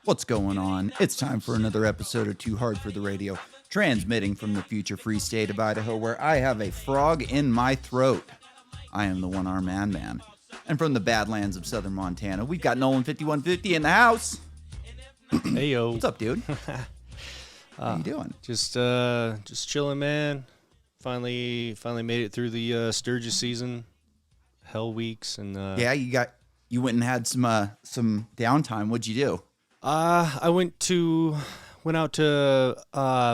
What's going on? It's time for another episode of Too Hard for the Radio, transmitting from the future free state of Idaho, where I have a frog in my throat. I am the one-armed man. And from the Badlands of southern Montana, we've got Nolan 5150 in the house. Hey, yo. What's up, dude? How you doing? Just chilling, man. Finally made it through the Sturgis season, hell weeks, and yeah, you went and had some downtime. What'd you do? I went out to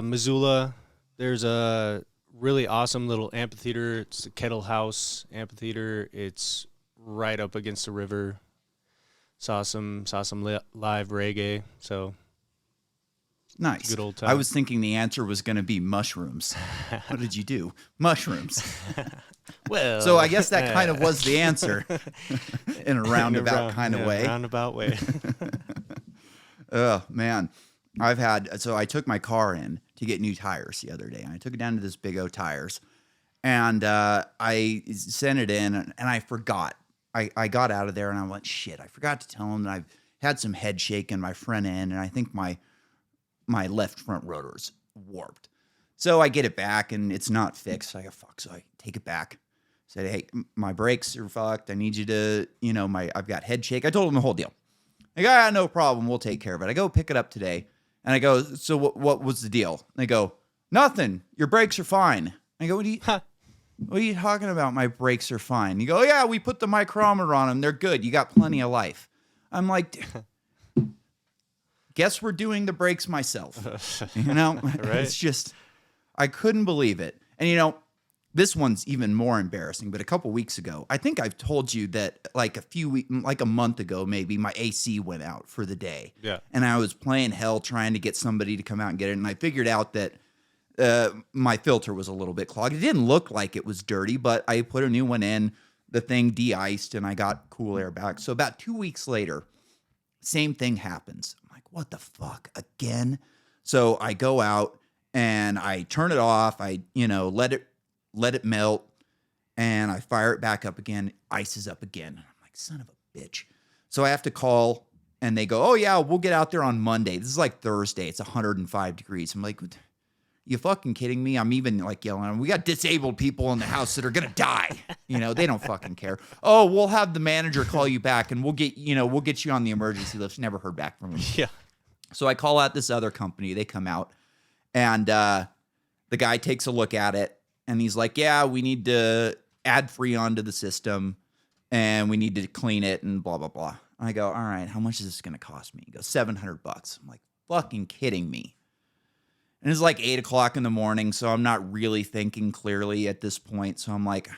Missoula. There's a really awesome little amphitheater. It's the Kettle House Amphitheater. It's right up against the river. Saw some live reggae. So nice. Good old time. I was thinking the answer was going to be mushrooms. What did you do? Mushrooms. Well, so I guess that kind of was the answer in a roundabout kind of way. Roundabout way. Oh, man. I took my car in to get new tires the other day, and I took it down to this Big O Tires, and I sent it in, and I forgot. I got out of there, and I went, shit, I forgot to tell them that I've had some head shake in my front end, and I think my left front rotor's warped. So I get it back, and it's not fixed. So I go, fuck. So I take it back. Said, hey, my brakes are fucked. I need you to, I've got head shake. I told him the whole deal. They go, no problem. We'll take care of it. I go pick it up today. And I go, so what was the deal? And they go, nothing. Your brakes are fine. I go, what are you talking about? My brakes are fine. You go, yeah, we put the micrometer on them. They're good. You got plenty of life. I'm like, guess we're doing the brakes myself. Right? It's just, I couldn't believe it. And this one's even more embarrassing, but a couple weeks ago, I think I've told you that like a month ago, maybe my AC went out for the day. Yeah. And I was playing hell trying to get somebody to come out and get it. And I figured out that my filter was a little bit clogged. It didn't look like it was dirty, but I put a new one in, the thing de-iced, and I got cool air back. So about 2 weeks later, same thing happens. I'm like, what the fuck, again? So I go out and I turn it off. I, let it melt, and I fire it back up again. Ices up again. I'm like, son of a bitch. So I have to call, and they go, oh, yeah, we'll get out there on Monday. This is like Thursday. It's 105 degrees. I'm like, you fucking kidding me? I'm even like yelling, we got disabled people in the house that are going to die. They don't fucking care. Oh, we'll have the manager call you back, and we'll get you on the emergency list. Never heard back from him. Yeah. So I call out this other company. They come out, and the guy takes a look at it. And he's like, yeah, we need to add Freon to the system, and we need to clean it, and blah, blah, blah. I go, all right, how much is this going to cost me? He goes, $700. I'm like, fucking kidding me. And it's like 8 o'clock in the morning, so I'm not really thinking clearly at this point. So I'm like,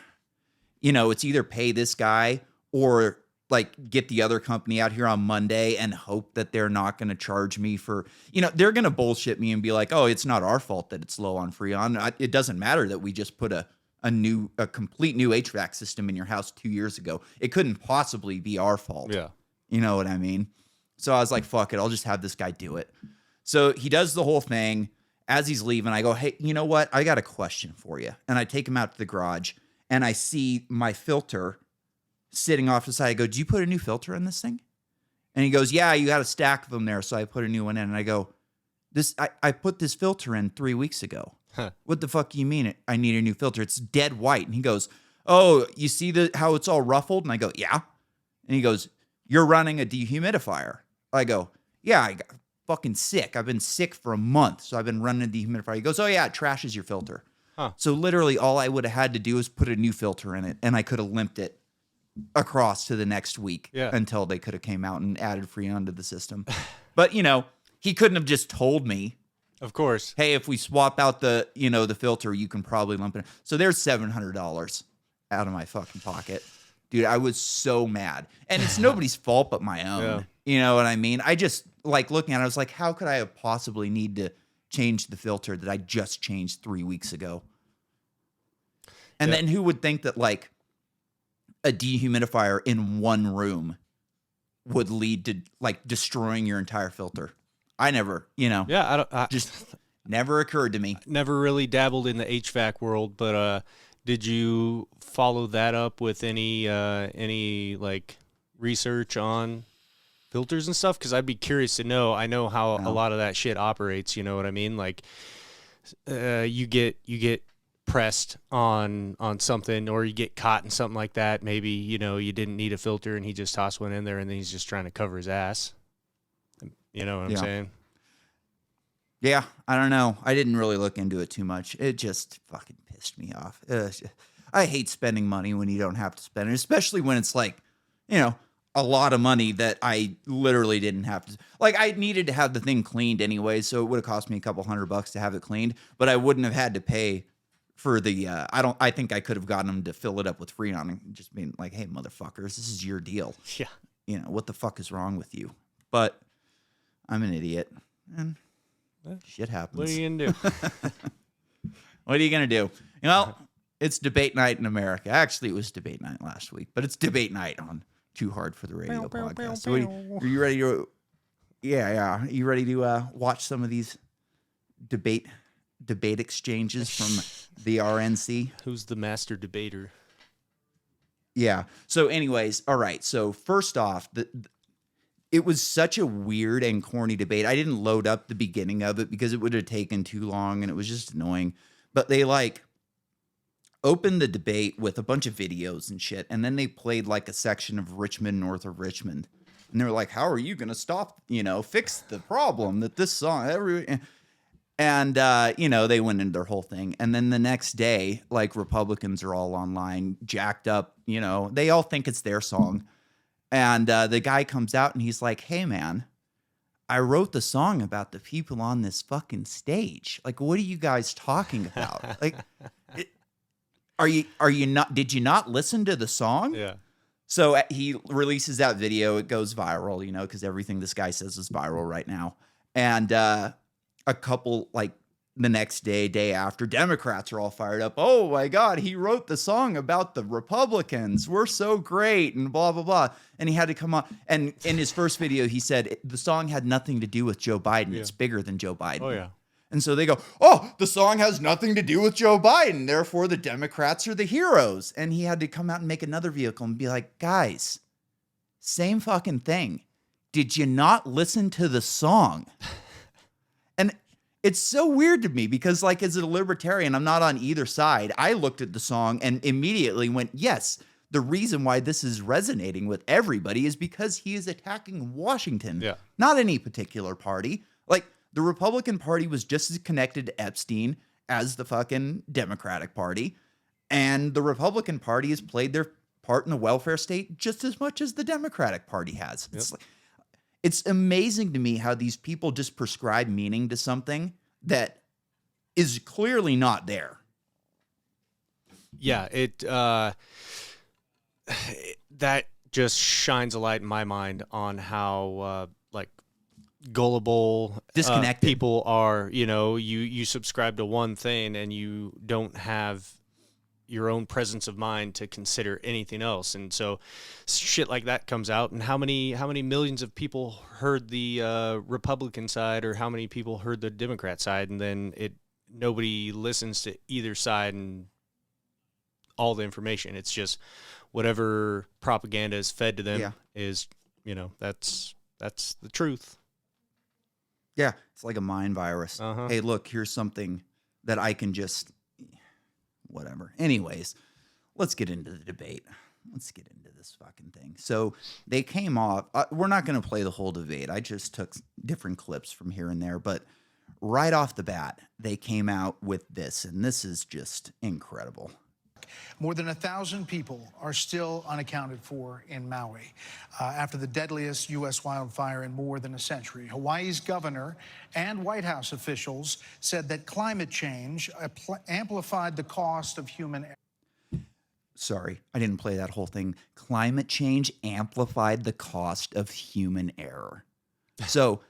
it's either pay this guy or like get the other company out here on Monday and hope that they're not going to charge me for, they're going to bullshit me and be like, oh, it's not our fault that it's low on Freon. It doesn't matter that we just put a complete new HVAC system in your house 2 years ago. It couldn't possibly be our fault. Yeah. You know what I mean? So I was like, fuck it. I'll just have this guy do it. So he does the whole thing. As he's leaving, I go, hey, you know what? I got a question for you. And I take him out to the garage, and I see my filter sitting off the side. I go, do you put a new filter in this thing? And he goes, yeah, you got a stack of them there. So I put a new one in. And I go, I put this filter in 3 weeks ago. Huh. What the fuck do you mean I need a new filter? It's dead white. And he goes, oh, you see how it's all ruffled? And I go, yeah. And he goes, you're running a dehumidifier. I go, yeah, I got fucking sick. I've been sick for a month. So I've been running a dehumidifier. He goes, oh yeah, it trashes your filter. Huh. So literally all I would have had to do is put a new filter in it, and I could have limped it across to the next week until they could have came out and added Freon to the system. But, he couldn't have just told me. Of course. Hey, if we swap out the filter, you can probably lump it. So there's $700 out of my fucking pocket. Dude, I was so mad. And it's nobody's fault but my own. Yeah. You know what I mean? I just, like, looking at it, I was like, how could I have possibly need to change the filter that I just changed 3 weeks ago? And then who would think that, like, a dehumidifier in one room would lead to, like, destroying your entire filter? I never, Yeah, just never occurred to me. Never really dabbled in the HVAC world, but did you follow that up with any like research on filters and stuff? Because I'd be curious to know. I know how a lot of that shit operates. You know what I mean? Like, you get pressed on something, or you get caught in something like that. Maybe, you know, you didn't need a filter and he just tossed one in there and then he's just trying to cover his ass. You know what I'm saying? Yeah, I don't know. I didn't really look into it too much. It just fucking pissed me off. I hate spending money when you don't have to spend it, especially when it's like, you know, a lot of money that I literally didn't have to. Like, I needed to have the thing cleaned anyway, so it would have cost me a couple $100 to have it cleaned, but I wouldn't have had to pay for the, I think I could have gotten them to fill it up with Freon and just being like, hey, motherfuckers, this is your deal. Yeah. You know, what the fuck is wrong with you? But I'm an idiot. And shit happens. What are you going to do? What are you going to do? Well, it's debate night in America. Actually, it was debate night last week, but it's debate night on Too Hard for the Radio podcast. So are you ready to, yeah. You ready to watch some of these debate exchanges from the RNC? Who's the master debater? Yeah. So anyways, all right. So first off, it was such a weird and corny debate. I didn't load up the beginning of it because it would have taken too long and it was just annoying. But they like opened the debate with a bunch of videos and shit. And then they played like a section of Richmond, north of Richmond. And they were like, how are you going to stop, fix the problem that this song, and, they went into their whole thing. And then the next day, like, Republicans are all online, jacked up, they all think it's their song. And the guy comes out and he's like, hey, man, I wrote the song about the people on this fucking stage. Like, what are you guys talking about? Like, are you not, did you not listen to the song? Yeah. So he releases that video. It goes viral, because everything this guy says is viral right now. And a couple, like, the next day after, Democrats are all fired up. Oh, my God, he wrote the song about the Republicans. We're so great and blah, blah, blah. And he had to come on. And in his first video, he said the song had nothing to do with Joe Biden. Yeah. It's bigger than Joe Biden. Oh, yeah. And so they go, oh, the song has nothing to do with Joe Biden. Therefore, the Democrats are the heroes. And he had to come out and make another vehicle and be like, guys, same fucking thing. Did you not listen to the song? And it's so weird to me because, like, as a libertarian, I'm not on either side. I looked at the song and immediately went, yes, the reason why this is resonating with everybody is because he is attacking Washington, not any particular party. Like, the Republican Party was just as connected to Epstein as the fucking Democratic Party. And the Republican Party has played their part in the welfare state just as much as the Democratic Party has. Yep. It's amazing to me how these people just prescribe meaning to something that is clearly not there. Yeah, that just shines a light in my mind on how gullible disconnected people are. You subscribe to one thing and you don't have your own presence of mind to consider anything else. And so shit like that comes out, and how many millions of people heard the Republican side, or how many people heard the Democrat side, and then nobody listens to either side and all the information. It's just whatever propaganda is fed to them is, that's the truth. Yeah, it's like a mind virus. Hey, look, here's something that I can just whatever. Anyways, let's get into the debate. Let's get into this fucking thing. So they came off. We're not going to play the whole debate. I just took different clips from here and there. But right off the bat, they came out with this. And this is just incredible. More than 1,000 people are still unaccounted for in Maui after the deadliest U.S. wildfire in more than a century. Hawaii's governor and White House officials said that climate change amplified the cost of human error. Sorry, I didn't play that whole thing. Climate change amplified the cost of human error. So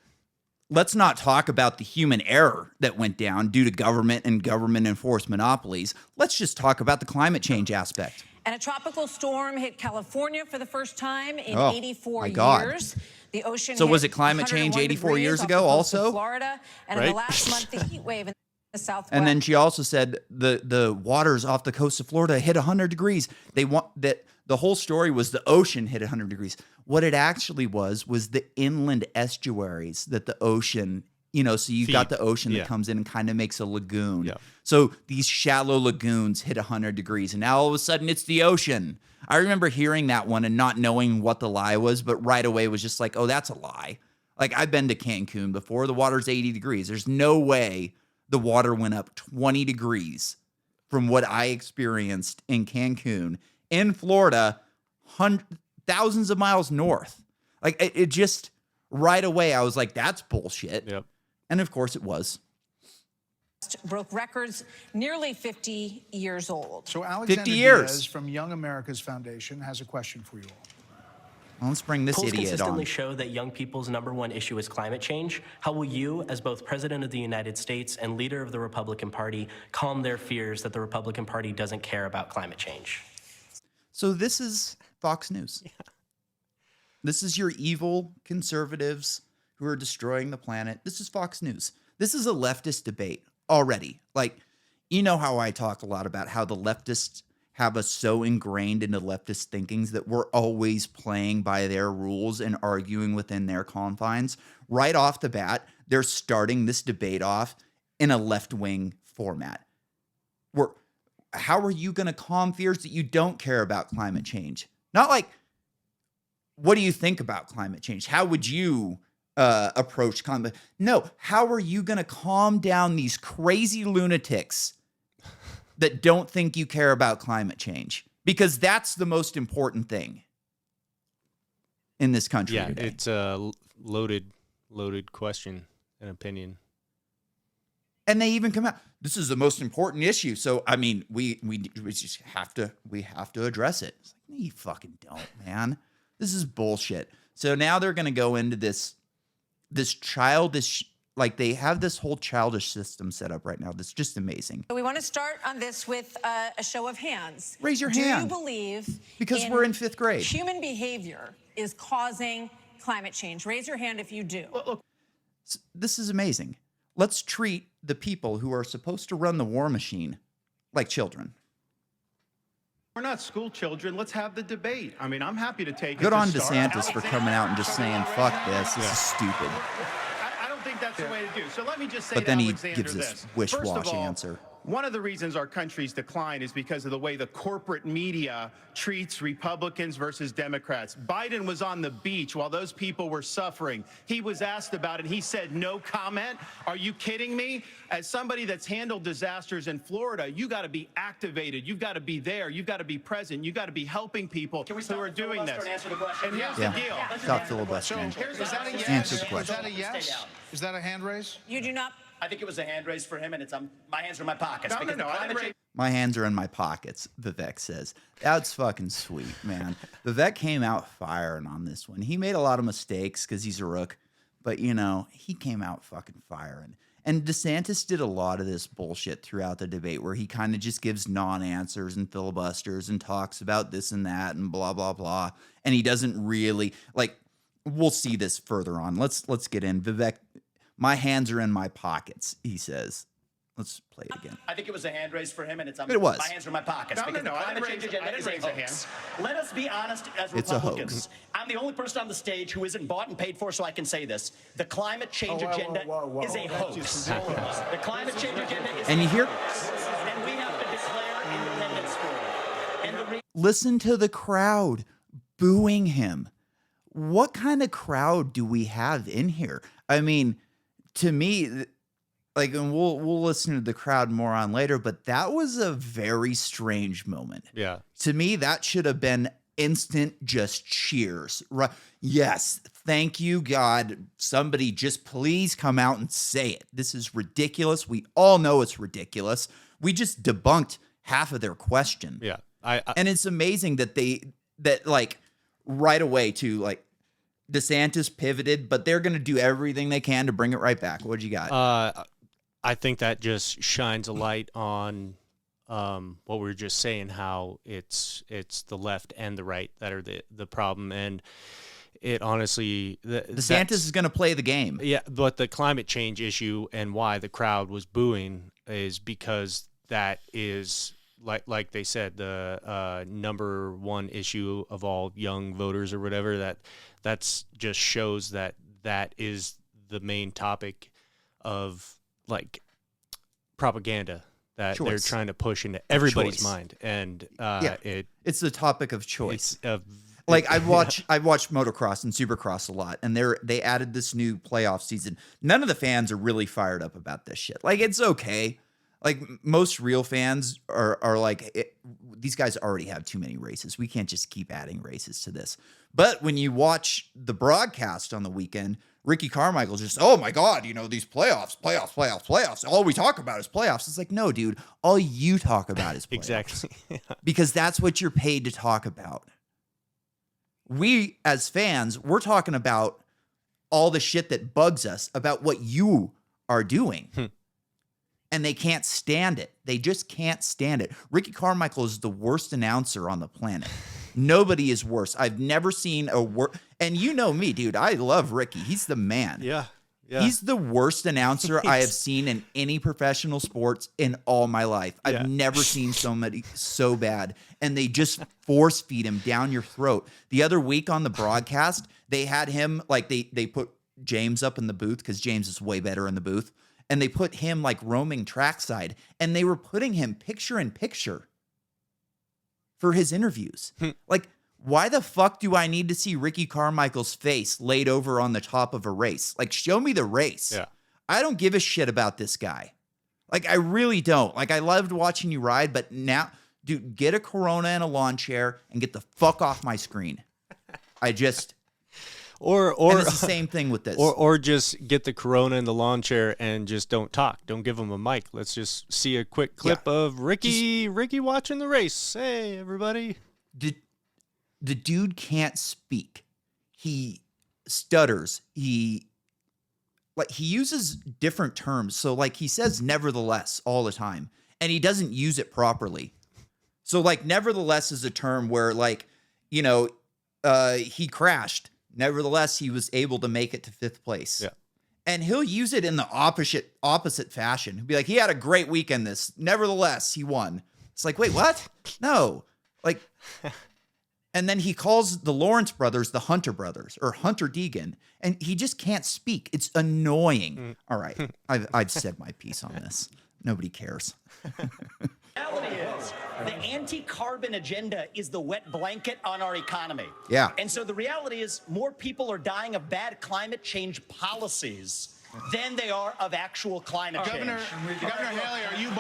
let's not talk about the human error that went down due to government and government-enforced monopolies. Let's just talk about the climate change aspect. And a tropical storm hit California for the first time in 84 years. The ocean. So was it climate change 84 years ago also? Florida, and in the last month, the heat wave. The Southwest. And then she also said the waters off the coast of Florida hit 100 degrees. They want that the whole story was the ocean hit 100 degrees. What it actually was the inland estuaries that the ocean, so you've got the ocean that comes in and kind of makes a lagoon. Yeah. So these shallow lagoons hit 100 degrees, and now all of a sudden it's the ocean. I remember hearing that one and not knowing what the lie was, but right away was just like, oh, that's a lie. Like, I've been to Cancun before. The water's 80 degrees. There's no way the water went up 20 degrees from what I experienced in Cancun, in Florida, thousands of miles north. Like, it just, right away, I was like, that's bullshit. Yep. And of course it was. Broke records, nearly 50 years old. So Alexander 50 years. Diaz from Young America's Foundation has a question for you all. Well, let's bring this Polls idiot consistently on. show that young people's #1 issue is climate change. How will you, as both President of the United States and leader of the Republican Party, calm their fears that the Republican Party doesn't care about climate change? So this is Fox News. Yeah. This is your evil conservatives who are destroying the planet. This is Fox News. This is a leftist debate already. Like, you know how I talk a lot about how the leftists have us so ingrained into leftist thinkings that we're always playing by their rules and arguing within their confines. Right off the bat, they're starting this debate off in a left-wing format. How are you going to calm fears that you don't care about climate change? Not like, what do you think about climate change? How would you approach climate? No, how are you going to calm down these crazy lunatics that don't think you care about climate change? Because that's the most important thing in this country today. It's a loaded question and opinion. And they even come out, this is the most important issue. So, I mean, we just have to address it. It's like, no, you fucking don't, man. This is bullshit. So now they're going to go into this childish, like they have this whole childish system set up right now. That's just amazing. We want to start on this with a show of hands. Raise your hand. Do you believe Because we're in 5th grade. Human behavior is causing climate change. Raise your hand if you do. Look, this is amazing. Let's treat the people who are supposed to run the war machine like children. We're not school children. Let's have the debate. I mean, I'm happy to take it. Good on to start. DeSantis for coming out and just saying, fuck this. This is stupid. I don't think that's the way to do. So let me just say But then to he Alexander gives this. this wish-wash First of all, answer. One of the reasons our country's decline is because of the way the corporate media treats Republicans versus Democrats. Biden was on the beach while those people were suffering. He was asked about it. He said, no comment. Are you kidding me? As somebody that's handled disasters in Florida, you got to be activated. You've got to be there. You've got to be present. You've got to be helping people who are doing this. And here's the deal. Stop filibustering. Is that a yes? Answer the Is question. that a yes? Is that a hand raise? You do not. I think it was a hand raise for him, and it's my hands are in my pockets. No, because no, the I climate didn't change- My hands are in my pockets, Vivek says. That's fucking sweet, man. Vivek came out firing on this one. He made a lot of mistakes because he's a rook, but, he came out fucking firing. And DeSantis did a lot of this bullshit throughout the debate where he kind of just gives non-answers and filibusters and talks about this and that and blah, blah, blah. And he doesn't really, we'll see this further on. Let's get in. Vivek, my hands are in my pockets, he says. Let's play it again. I think it was a hand raise for him, and it's It was. my hands are in my pockets. No, because no, the I climate didn't change raise- agenda I is didn't a raise a hoax. Let us be honest as It's a Republicans. hoax. I'm the only person on the stage who isn't bought and paid for, so I can say this. The climate change agenda is a hoax. The climate change agenda is And you hear? and we have to declare independence for it. And Listen to the crowd booing him. What kind of crowd do we have in here? I mean, to me, and we'll listen to the crowd more on later, but that was a very strange moment. Yeah. To me, that should have been instant just cheers. Right? Yes, thank you, God. Somebody just please come out and say it. This is ridiculous. We all know it's ridiculous. We just debunked half of their question. Yeah. And it's amazing that right away too, DeSantis pivoted, but they're going to do everything they can to bring it right back. What you got? I think that just shines a light on what we were just saying, how it's the left and the right that are the problem. And it honestly, DeSantis is going to play the game. Yeah, but the climate change issue and why the crowd was booing is because that is, like they said, the number one issue of all young voters or whatever. That's just shows that is the main topic of like propaganda that they're trying to push into everybody's mind, and it's the topic of choice. Like I've watched motocross and supercross a lot, and they added this new playoff season. None of the fans are really fired up about this shit. Like, it's okay. Like, most real fans are like, these guys already have too many races. We can't just keep adding races to this. But when you watch the broadcast on the weekend, Ricky Carmichael just, oh my God, these playoffs. All we talk about is playoffs. It's like, no, dude, all you talk about is playoffs. Exactly. Because that's what you're paid to talk about. We, as fans, we're talking about all the shit that bugs us about what you are doing. And they can't stand it. They just can't stand it. Ricky Carmichael is the worst announcer on the planet. Nobody is worse. I've never seen a worse. And you know me, dude. I love Ricky. He's the man. Yeah. He's the worst announcer I have seen in any professional sports in all my life. I've never seen somebody so bad. And they just force feed him down your throat. The other week on the broadcast, they had him, like, they put James up in the booth because James is way better in the booth. And they put him like roaming trackside, and they were putting him picture in picture for his interviews. Like, why the fuck do I need to see Ricky Carmichael's face laid over on the top of a race? Like, show me the race. Yeah. I don't give a shit about this guy. Like, I really don't. Like, I loved watching you ride, but now, dude, get a Corona and a lawn chair and get the fuck off my screen. I just... Or and it's the same thing with this. Or just get the Corona in the lawn chair and just don't talk. Don't give him a mic. Let's just see a quick clip of Ricky watching the race. Hey, everybody. The dude can't speak. He stutters. He uses different terms. So, like, he says nevertheless all the time, and he doesn't use it properly. So, like, nevertheless is a term where, like, he crashed. Nevertheless, he was able to make it to 5th place. Yeah. And he'll use it in the opposite fashion. He'll be like, he had a great weekend nevertheless, he won. It's like, wait, what? No. Like, and then he calls the Lawrence brothers the Hunter brothers or Hunter Deegan, and he just can't speak. It's annoying. All right. I've said my piece on this. Nobody cares. Reality is the anti-carbon agenda is the wet blanket on our economy. Yeah. And so the reality is more people are dying of bad climate change policies than they are of actual climate change. Governor Haley, are you...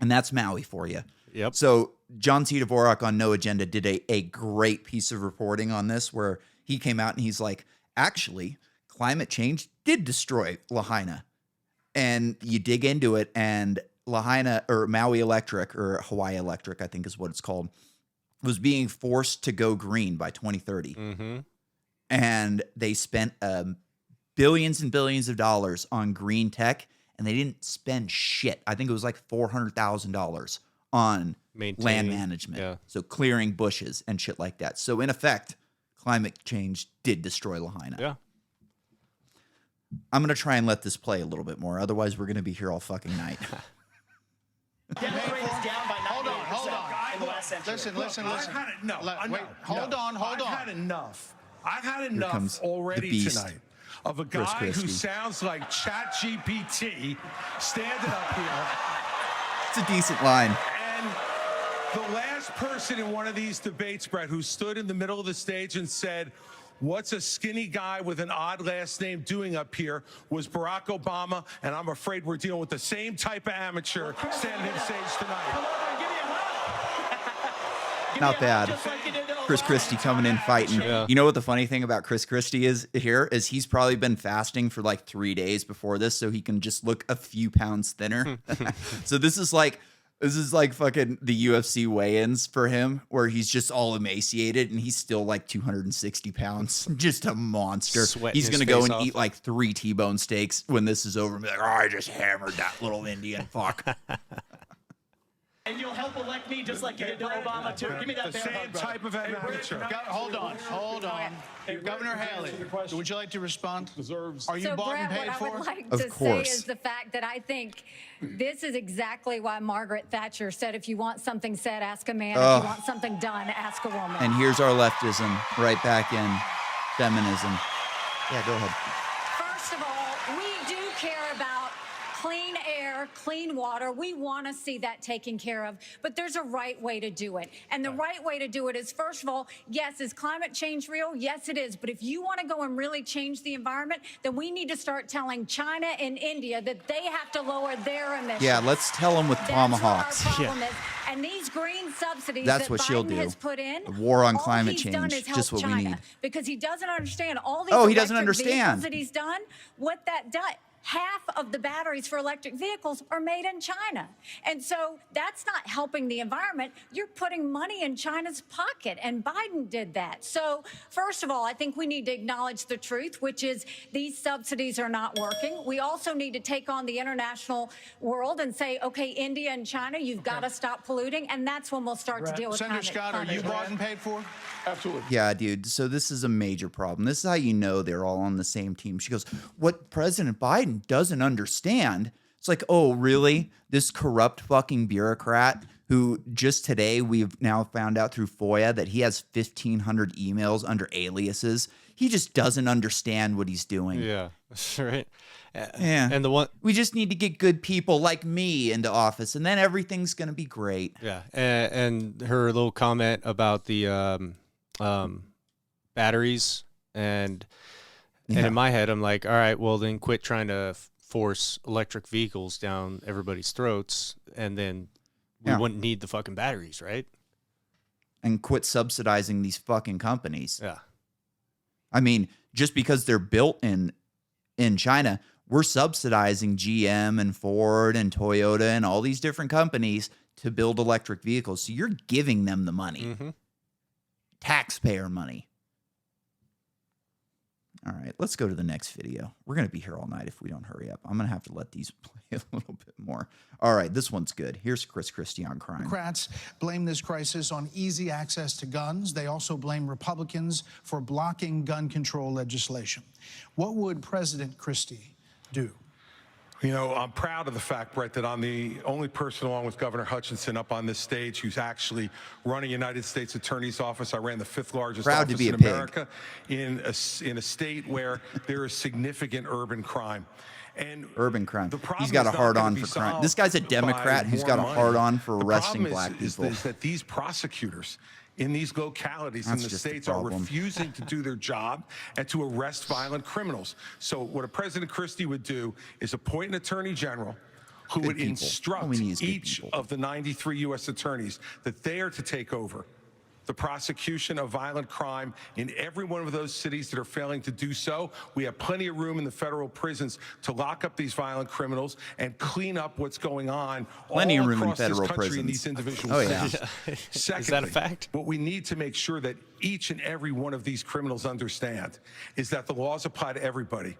And that's Maui for you. Yep. So John C. Dvorak on No Agenda did a great piece of reporting on this where he came out and he's like, actually, climate change did destroy Lahaina. And you dig into it, and Lahaina, or Maui Electric, or Hawaii Electric, I think is what it's called, was being forced to go green by 2030. Mm-hmm. And they spent billions and billions of dollars on green tech, and they didn't spend shit. I think it was like $400,000 on land management. Yeah. So clearing bushes and shit like that. So in effect, climate change did destroy Lahaina. Yeah. I'm going to try and let this play a little bit more. Otherwise, we're going to be here all fucking night. Death rate is down by 98% in the last century. Listen. I've had it. No, Wait, hold on. I've had enough. I've had comes enough the already beast, tonight of a Chris guy Christie. who sounds like ChatGPT standing up here. It's a decent line. And the last person in one of these debates, Brett, who stood in the middle of the stage and said, "What's a skinny guy with an odd last name doing up here?" was Barack Obama, and I'm afraid we're dealing with the same type of amateur standing on stage tonight. Not bad. Chris Christie coming in fighting. Yeah. You know what the funny thing about Chris Christie is here is he's probably been fasting for like 3 days before this, so he can just look a few pounds thinner. So this is like fucking the UFC weigh-ins for him, where he's just all emaciated and he's still like 260 pounds, just a monster. Sweating He's his gonna go face and off. eat like 3 T-bone steaks when this is over and be like, "Oh, I just hammered that little Indian fuck." And you'll help elect me just like you did to Obama, too. Give me that the bear same hug, brother. type of adventure. Hold on. Governor Haley, would you like to respond? Are you So, bought and Brett, paid what for? I would like Of to course. say is the fact that I think this is exactly why Margaret Thatcher said, if you want something said, ask a man. If you want something done, ask a woman. And here's our leftism right back in feminism. Yeah, go ahead. First of all, we do care about clean air, clean water. We want to see that taken care of, but there's a right way to do it. And the right way to do it is, first of all, yes, is climate change real? Yes, it is. But if you want to go and really change the environment, then we need to start telling China and India that they have to lower their emissions. Yeah, let's tell them with tomahawks. That's what our problem is. And these green subsidies That's that what she'll Biden do. has put in, The war on all climate he's done change, is help just what we China, need. because he doesn't understand all these Oh, he doesn't electric vehicles understand. that he's done, what that does. Half of the batteries for electric vehicles are made in China. And so that's not helping the environment. You're putting money in China's pocket, and Biden did that. So first of all, I think we need to acknowledge the truth, which is these subsidies are not working. We also need to take on the international world and say, okay, India and China, you've got to stop polluting, and that's when we'll start to deal with Senator climate Scott, are you punishment. bought and paid for? Absolutely. Yeah, dude. So this is a major problem. This is how you know they're all on the same team. She goes, what President Biden doesn't understand. It's like, oh, really? This corrupt fucking bureaucrat who just today we've now found out through FOIA that he has 1,500 emails under aliases. He just doesn't understand what he's doing. Yeah, right. Yeah. And the one, We just need to get good people like me into office, and then everything's going to be great. yeah, and her little comment about the batteries, and in my head, I'm like, all right, well then quit trying to force electric vehicles down everybody's throats, and then we wouldn't need the fucking batteries, right? And quit subsidizing these fucking companies. Yeah. I mean, just because they're built in China, we're subsidizing GM and Ford and Toyota and all these different companies to build electric vehicles. So you're giving them the money, taxpayer money. All right, let's go to the next video. We're going to be here all night if we don't hurry up. I'm going to have to let these play a little bit more. All right, this one's good. Here's Christie on crime. Democrats blame this crisis on easy access to guns. They also blame Republicans for blocking gun control legislation. What would President Christie do? You know, I'm proud of the fact, Brett, that I'm the only person, along with Governor Hutchinson, up on this stage who's actually running United States Attorney's Office. I ran the 5th largest Proud to office be in a pig. America in a state where there is significant urban crime. And Urban crime. the problem He's got a is not hard gonna on be for crime. solved This guy's a by Democrat who's more got a money. hard on for The arresting problem black people. is that these prosecutors in these localities That's in the just the states are problem. refusing to do their job and to arrest violent criminals. So what a President Christie would do is appoint an attorney general who Good would people. instruct All we need is good each people. of the 93 U.S. attorneys that they are to take over the prosecution of violent crime in every one of those cities that are failing to do so. We have plenty of room in the federal prisons to lock up these violent criminals and clean up what's going on Plenty all of room in across this federal country in prisons. these individual Oh, yeah. cities. Secondly, Is that a fact? what we need to make sure that each and every one of these criminals understand is that the laws apply to everybody.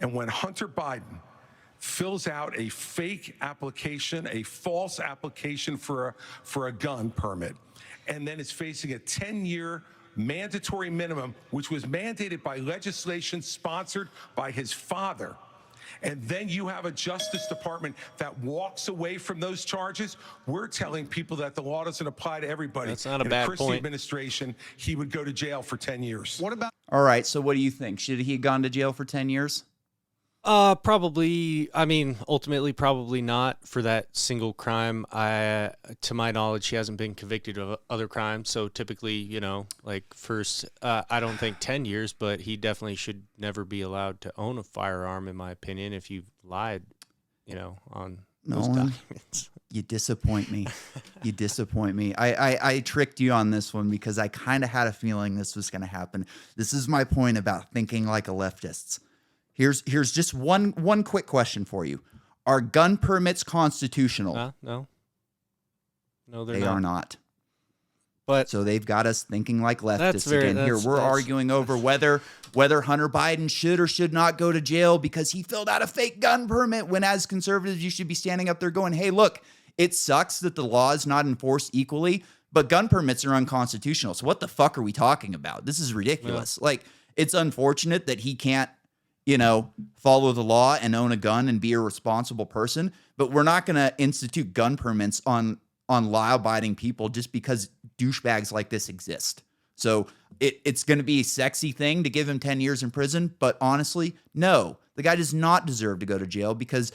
And when Hunter Biden fills out a fake application, a false application for a gun permit, and then is facing a 10-year mandatory minimum, which was mandated by legislation sponsored by his father, and then you have a Justice Department that walks away from those charges, we're telling people that the law doesn't apply to everybody. That's not a In bad Christie point. administration, he would go to jail for 10 years. What about All right, so what do you think? Should he have gone to jail for 10 years? Probably. I mean, ultimately, probably not for that single crime. To my knowledge, he hasn't been convicted of other crimes. So typically, you know, like first, I don't think 10 years, but he definitely should never be allowed to own a firearm, in my opinion, if you've lied, you know, on those Nolan, documents. You disappoint me. You disappoint me. I tricked you on this one because I kind of had a feeling this was going to happen. This is my point about thinking like a leftist. Here's just one quick question for you. Are gun permits constitutional? No, They are not. But So they've got us thinking like leftists very- again. Here that's- we're that's- arguing over whether Hunter Biden should or should not go to jail because he filled out a fake gun permit, when as conservatives you should be standing up there going, hey, look, it sucks that the law is not enforced equally, but gun permits are unconstitutional. So what the fuck are we talking about? This is ridiculous. Like, it's unfortunate that he can't, follow the law and own a gun and be a responsible person, but we're not going to institute gun permits on law-abiding people just because douchebags like this exist. So it's going to be a sexy thing to give him 10 years in prison, but honestly, no. The guy does not deserve to go to jail because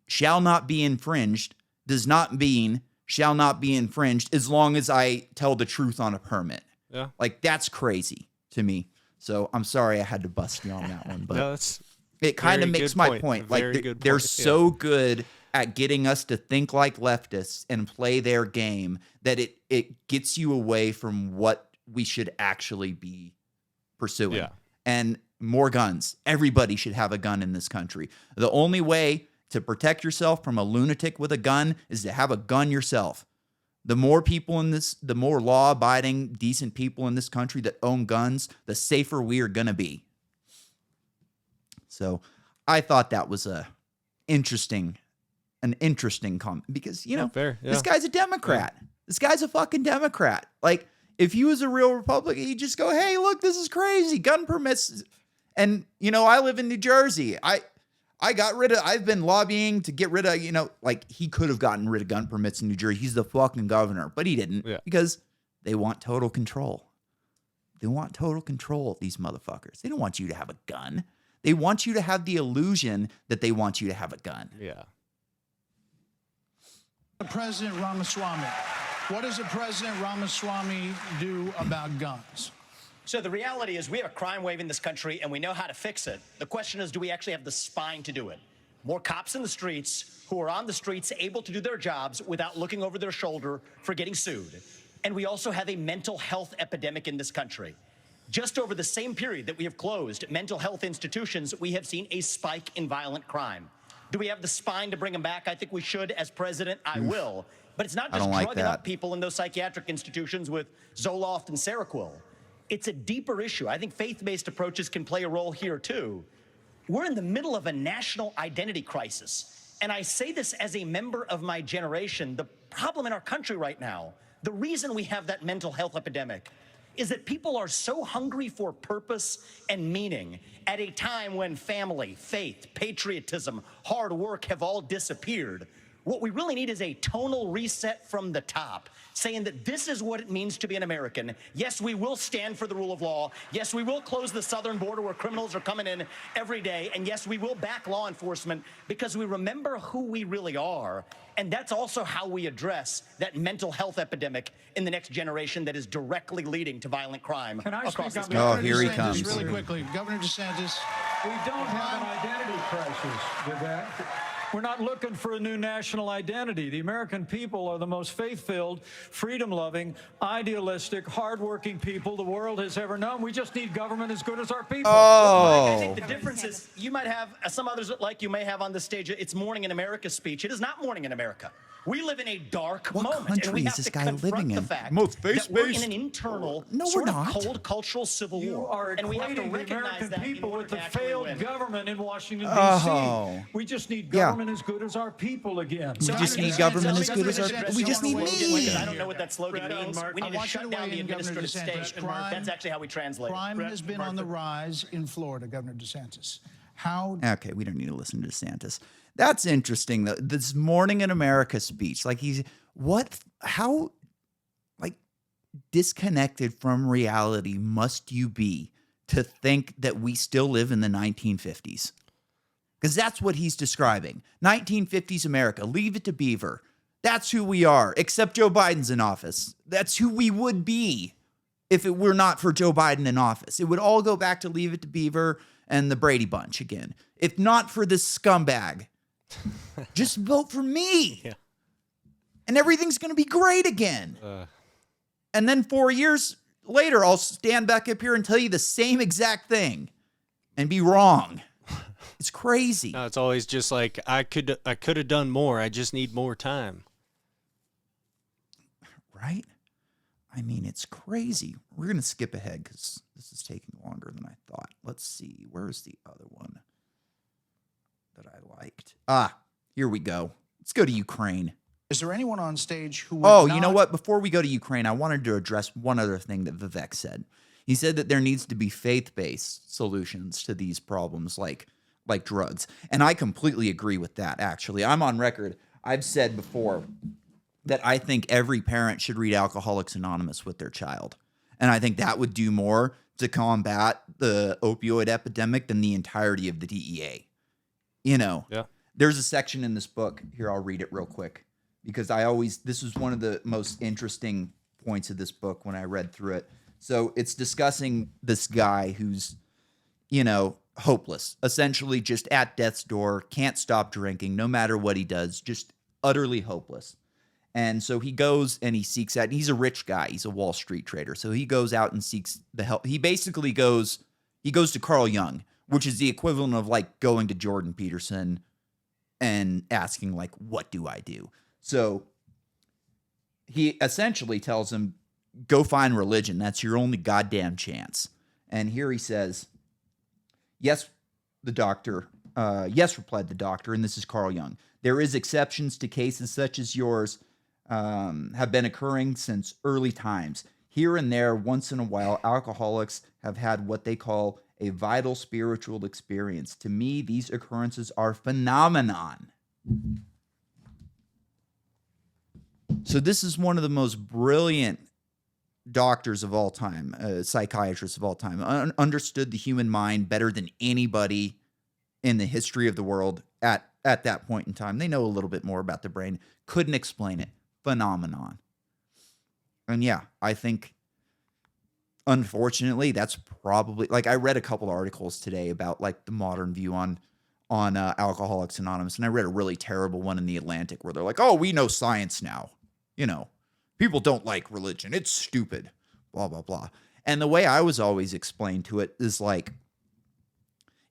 shall not be infringed does not mean shall not be infringed as long as I tell the truth on a permit. Yeah. Like, that's crazy to me. So I'm sorry I had to bust you on that one, but No, that's it kind of very makes good my point. point. Very Like, good they're point. so good at getting us to think like leftists and play their game that it gets you away from what we should actually be pursuing. Yeah. And more guns. Everybody should have a gun in this country. The only way to protect yourself from a lunatic with a gun is to have a gun yourself. The more people in this, the more law-abiding, decent people in this country that own guns, the safer we are going to be. So I thought that was an interesting comment because, fair, this guy's a Democrat. Yeah. This guy's a fucking Democrat. Like, if he was a real Republican, he'd just go, hey, look, this is crazy. Gun permits. And, I live in New Jersey. I've been lobbying to get rid of, he could have gotten rid of gun permits in New Jersey. He's the fucking governor, but he didn't because they want total control. They want total control, these motherfuckers. They don't want you to have a gun. They want you to have the illusion that they want you to have a gun. Yeah. President Ramaswamy, what does the President Ramaswamy do about guns? So the reality is we have a crime wave in this country and we know how to fix it. The question is, do we actually have the spine to do it? More cops in the streets who are on the streets able to do their jobs without looking over their shoulder for getting sued. And we also have a mental health epidemic in this country. Just over the same period that we have closed mental health institutions, we have seen a spike in violent crime. Do we have the spine to bring them back? I think we should. As president, I will. But it's not just drugging up people in those psychiatric institutions with Zoloft and Seroquel. It's a deeper issue. I think faith-based approaches can play a role here, too. We're in the middle of a national identity crisis. And I say this as a member of my generation. The problem in our country right now, the reason we have that mental health epidemic, is that people are so hungry for purpose and meaning at a time when family, faith, patriotism, hard work have all disappeared. What we really need is a tonal reset from the top, saying that this is what it means to be an American. Yes, we will stand for the rule of law. Yes, we will close the southern border where criminals are coming in every day. And yes, we will back law enforcement because we remember who we really are. And that's also how we address that mental health epidemic in the next generation that is directly leading to violent crime across this country. Oh, here he comes. Really quickly, Governor DeSantis. We don't have an identity crisis, Vivek. We're not looking for a new national identity. The American people are the most faith-filled, freedom-loving, idealistic, hardworking people the world has ever known. We just need government as good as our people. I think the difference is you might have, some others like you may have on the stage, it's Morning in America speech. It is not Morning in America. We live in a dark moment, and we have to confront the fact that we're in an internal, cold cultural civil war, and we have to recognize that people with the failed government in Washington, D.C. We just need government as good as our people again. We just need government as good as our people. We just need me. I don't know what that slogan means. We need to shut down the administrative state. That's actually how we translate it. Crime has been on the rise in Florida, Governor DeSantis. How? Okay, we don't need to listen to DeSantis. That's interesting, though. This Morning in America speech, how disconnected from reality must you be to think that we still live in the 1950s? Because that's what he's describing. 1950s America, leave it to Beaver. That's who we are, except Joe Biden's in office. That's who we would be if it were not for Joe Biden in office. It would all go back to leave it to Beaver and the Brady Bunch again. If not for this scumbag. Just vote for me. Yeah. And everything's going to be great again. And then 4 years later, I'll stand back up here and tell you the same exact thing and be wrong. It's crazy. No, it's always just like, I could have done more. I just need more time. Right? I mean, it's crazy. We're going to skip ahead because this is taking longer than I thought. Let's see. Where's the other one that I liked? Here we go. Let's go to Ukraine. Is there anyone on stage who would Oh, not... you know what? Before we go to Ukraine, I wanted to address one other thing that Vivek said. He said that there needs to be faith-based solutions to these problems like drugs. And I completely agree with that, actually. I'm on record. I've said before that I think every parent should read Alcoholics Anonymous with their child. And I think that would do more to combat the opioid epidemic than the entirety of the DEA. You know, there's a section in this book. Here, I'll read it real quick. Because this was one of the most interesting points of this book when I read through it. So it's discussing this guy who's, you know, hopeless, essentially just at death's door, can't stop drinking, no matter what he does, just utterly hopeless. And so he goes and he seeks out, and he's a rich guy. He's a Wall Street trader. So he goes out and seeks the help. He basically goes to Carl Jung, which is the equivalent of like going to Jordan Peterson and asking like, what do I do? So he essentially tells him, go find religion. That's your only goddamn chance. And here he says, yes, the doctor. Yes, replied the doctor. And this is Carl Jung. There is exceptions to cases such as yours have been occurring since early times. Here and there, once in a while, alcoholics have had what they call a vital spiritual experience. To me, these occurrences are phenomenon. So this is one of the most brilliant doctors of all time, psychiatrists of all time, understood the human mind better than anybody in the history of the world at that point in time. They know a little bit more about the brain. Couldn't explain it. Phenomenon. And yeah, I think, unfortunately, that's probably, like, I read a couple articles today about like the modern view on Alcoholics Anonymous, and I read a really terrible one in The Atlantic where they're like, oh, we know science now. You know, people don't like religion. It's stupid, blah, blah, blah. And the way I was always explained to it is like,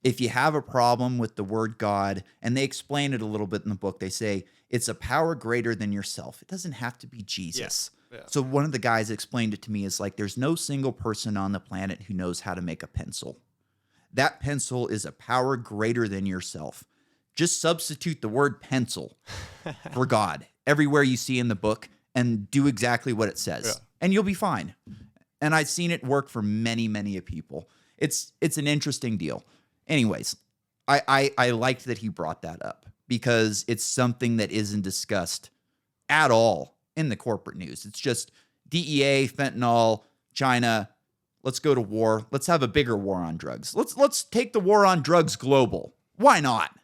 if you have a problem with the word God, and they explain it a little bit in the book, they say it's a power greater than yourself. It doesn't have to be Jesus. Yeah. So one of the guys explained it to me is like, there's no single person on the planet who knows how to make a pencil. That pencil is a power greater than yourself. Just substitute the word pencil for God everywhere you see in the book and do exactly what it says, and you'll be fine. And I've seen it work for many, many people. It's an interesting deal. Anyways, I liked that he brought that up because it's something that isn't discussed at all in the corporate news. It's just DEA, fentanyl, China. Let's go to war. Let's have a bigger war on drugs. Let's take the war on drugs global. Why not?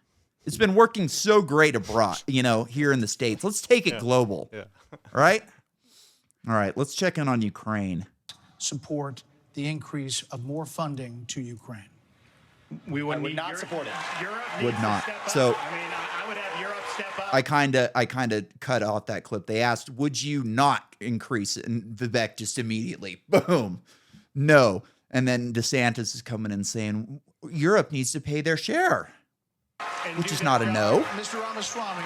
It's been working so great abroad, you know, here in the States. Let's take it global. Yeah. All right? All right, let's check in on Ukraine. Support the increase of more funding to Ukraine. We would not support it. Europe Would needs not. to step up. So I mean, I would have Europe step up. I kind of cut off that clip. They asked, "Would you not increase it?" And Vivek just immediately, boom, no. And then DeSantis is coming in saying Europe needs to pay their share, which is not a no. Mr. Ramaswamy,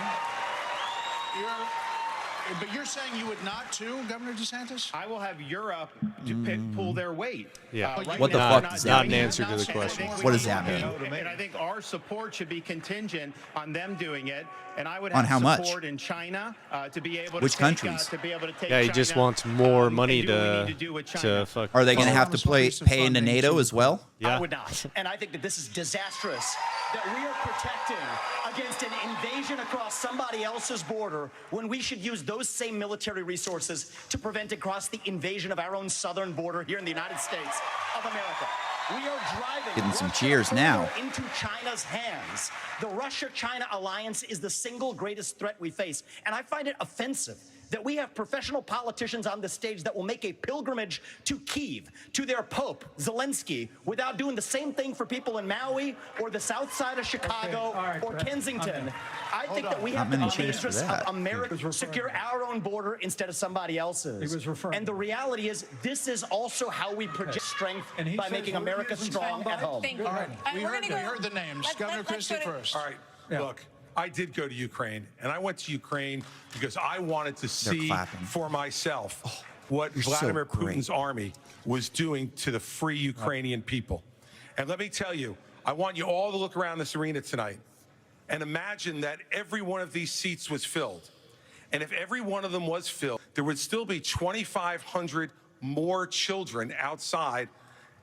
but you're saying you would not too, Governor DeSantis? I will have Europe to pull their weight. Yeah. What the fuck does that Not mean? an answer to the question. What does that mean? And I think our support should be contingent on them doing it. And I would On have how much? support in China to be able to Which take, countries? to be able to take Yeah, he China, just wants more and money do what we to need do with China. fuck. Are they going to have to pay into NATO as well? I would not. And I think that this is disastrous, that we are protecting against an invasion across somebody else's border when we should use those same military resources to prevent across the invasion of our own southern border here in the United States of America. We are driving Getting some cheers now. into China's hands. The Russia-China alliance is the single greatest threat we face. And I find it offensive that we have professional politicians on the stage that will make a pilgrimage to Kyiv, to their Pope, Zelensky, without doing the same thing for people in Maui or the south side of Chicago or Kensington. I think that we have to, in the interest of America, secure our own border instead of somebody else's. And the reality is, this is also how we project strength by making America strong at home. All right, we heard the names. Governor Christie first. All right, look, I did go to Ukraine, and I went to Ukraine because I wanted to see for myself what Vladimir Putin's army was doing to the free Ukrainian people. And let me tell you, I want you all to look around this arena tonight and imagine that every one of these seats was filled. And if every one of them was filled, there would still be 2,500 more children outside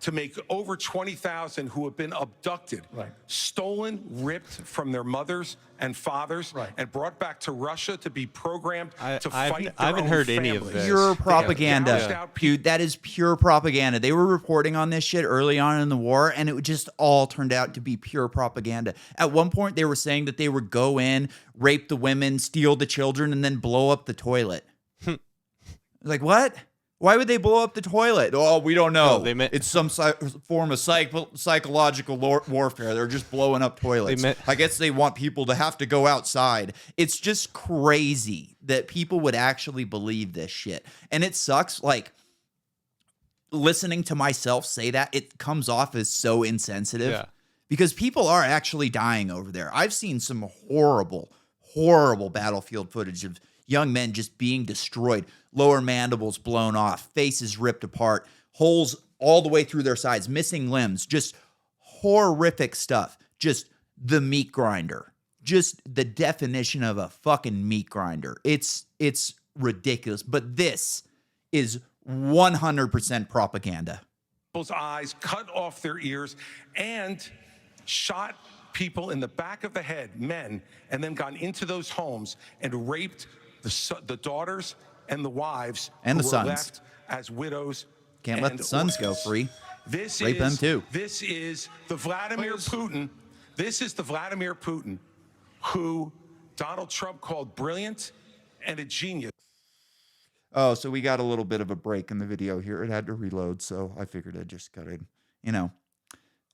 to make over 20,000 who have been abducted, stolen, ripped from their mothers and fathers, and brought back to Russia to be programmed to fight their I haven't own heard any of families. this. Pure propaganda, gouged out dude. That is pure propaganda. They were reporting on this shit early on in the war, and it just all turned out to be pure propaganda. At one point, they were saying that they would go in, rape the women, steal the children, and then blow up the toilet. Like, what? Why would they blow up the toilet? Oh, we don't know. It's some form of psychological warfare. They're just blowing up toilets. I guess they want people to have to go outside. It's just crazy that people would actually believe this shit. And it sucks. Like, listening to myself say that, it comes off as so insensitive. Yeah. Because people are actually dying over there. I've seen some horrible, horrible battlefield footage of young men just being destroyed, lower mandibles blown off, faces ripped apart, holes all the way through their sides, missing limbs, just horrific stuff. Just the meat grinder. Just the definition of a fucking meat grinder. It's ridiculous. But this is 100% propaganda. People's eyes, cut off their ears, and shot people in the back of the head, men, and then gone into those homes and raped the daughters and the wives and the who were sons left as widows. Can't let the sons go free. This Rape them too. This is the Vladimir Putin. This is the Vladimir Putin who Donald Trump called brilliant and a genius. Oh, so we got a little bit of a break in the video here. It had to reload, so I figured I'd just got to, a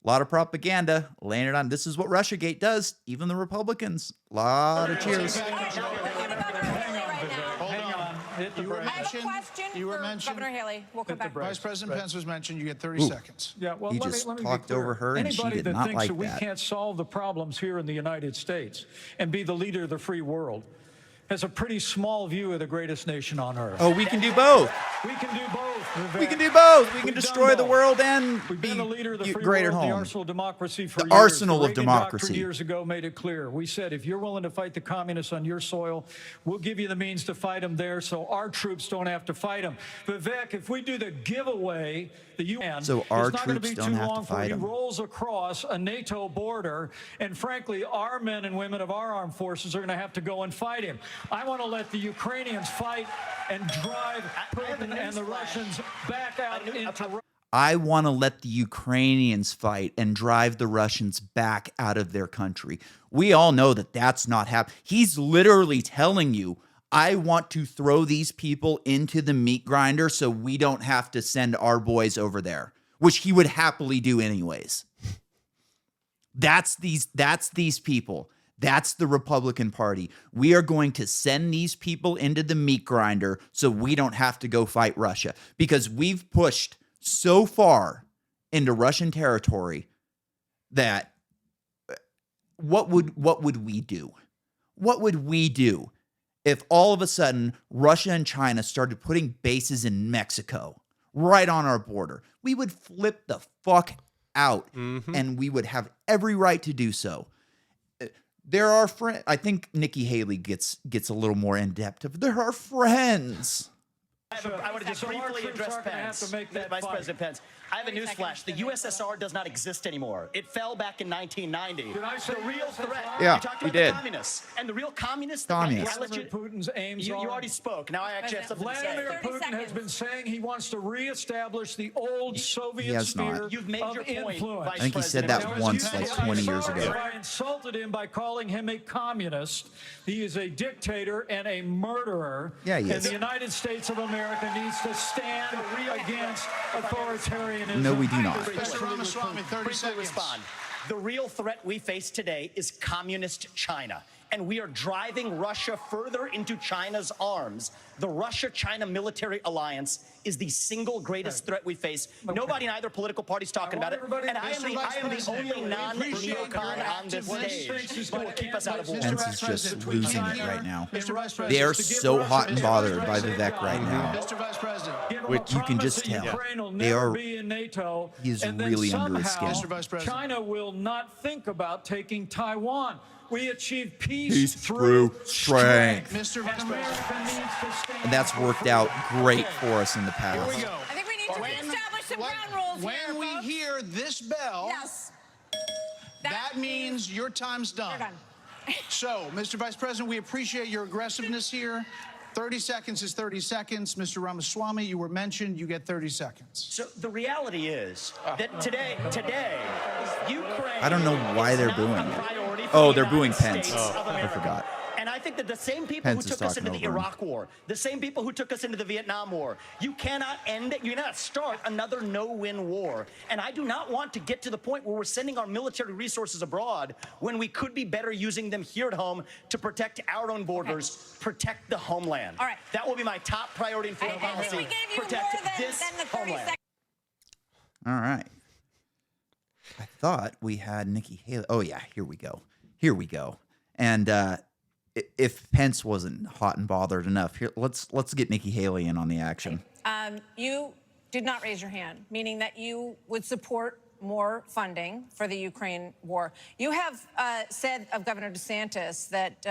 lot of propaganda, laying it on. This is what Russiagate does. Even the Republicans. A lot of cheers. I have a question for Governor Haley. We'll come back. Vice President Pence was mentioned. You get 30 seconds. Yeah, well, He let just me be talked clear. over her, and she Anybody did that not thinks like that we that. can't solve the problems here in the United States and be the leader of the free world has a pretty small view of the greatest nation on earth. Oh, we can do both. We can do both. Vivek. We can do both. We can We've destroy done the both. world and We've be been the leader of the free great at world, the home. arsenal of democracy for The years. arsenal The of Reagan democracy. Doctrine years ago made it clear. We said, if you're willing to fight the communists on your soil, we'll give you the means to fight them there so our troops don't have to fight them. Vivek, if we do the giveaway, the UN, So our it's not going to troops be don't too have to long before fight he 'em. rolls across a NATO border, and frankly, our men and women of our armed forces are going to have to go and fight him. I want to let the Ukrainians fight and drive Putin and the Russians back out into... I want to let the Ukrainians fight and drive the Russians back out of their country. We all know that that's not happening. He's literally telling you, I want to throw these people into the meat grinder so we don't have to send our boys over there, which he would happily do anyways. That's these people. That's the Republican Party. We are going to send these people into the meat grinder so we don't have to go fight Russia, because we've pushed so far into Russian territory that what would we do? What would we do if all of a sudden Russia and China started putting bases in Mexico right on our border? We would flip the fuck out, and we would have every right to do so. There are friends. I think Nikki Haley gets a little more in depth. There are friends. I want to just briefly address Pence, Vice President Pence. I have a newsflash. The USSR does not exist anymore. It fell back in 1990. Did I say the real threat? Yeah, you talked we about did. the communists. And the real communists. Vladimir Putin's aims You are... already spoke. Now I actually have something to say. Vladimir Putin has been saying he wants to reestablish the old Soviet has sphere not. You've made of your point, influence. Vice I think he said that President. once, like 20 years ago. I insulted him by calling him a communist. He is a dictator and a murderer. Yeah, he and is. the United States of America needs to stand against authoritarianism. No, we do not. Mr. Ramaswamy, 30 seconds. Respond. The real threat we face today is communist China. And we are driving Russia further into China's arms. The Russia-China military alliance is the single greatest threat we face. Nobody in either political party is talking about it. And I am the only non-neocon on this stage who will keep us out of war. Pence is just losing it right now. They are so hot and bothered by Vivek right now. Mr. Vice President. Which you can just tell. They are. He is really under his skin. Mr. Vice President. China will not think about taking Taiwan. We achieve peace through strength. Mr. Vice President. And that's worked out great for us in the past. Here we go. I think we need to reestablish some ground rules When here, we folks. hear this bell, Yes. that means your time's done. You're done. So, Mr. Vice President, we appreciate your aggressiveness here. 30 seconds is 30 seconds. Mr. Ramaswamy, you were mentioned. You get 30 seconds. So the reality is that today, Ukraine. I don't know why is they're not booing a it. priority for Oh, the they're booing United Pence. States of Oh, I America. forgot. And I think that the same people Pence who is took us talking into the over him. Iraq War, the same people who took us into the Vietnam War, you cannot start another no-win war. And I do not want to get to the point where we're sending our military resources abroad when we could be better using them here at home to protect our own borders, protect the homeland. All right. That will be my top priority in foreign I think policy. we gave you Protect more this than the 30 homeland. seconds. All right. I thought we had Nikki Haley. Oh, yeah. Here we go. Here we go. And if Pence wasn't hot and bothered enough, here let's get Nikki Haley in on the action. You did not raise your hand, meaning that you would support more funding for the Ukraine war. You have said of Governor DeSantis that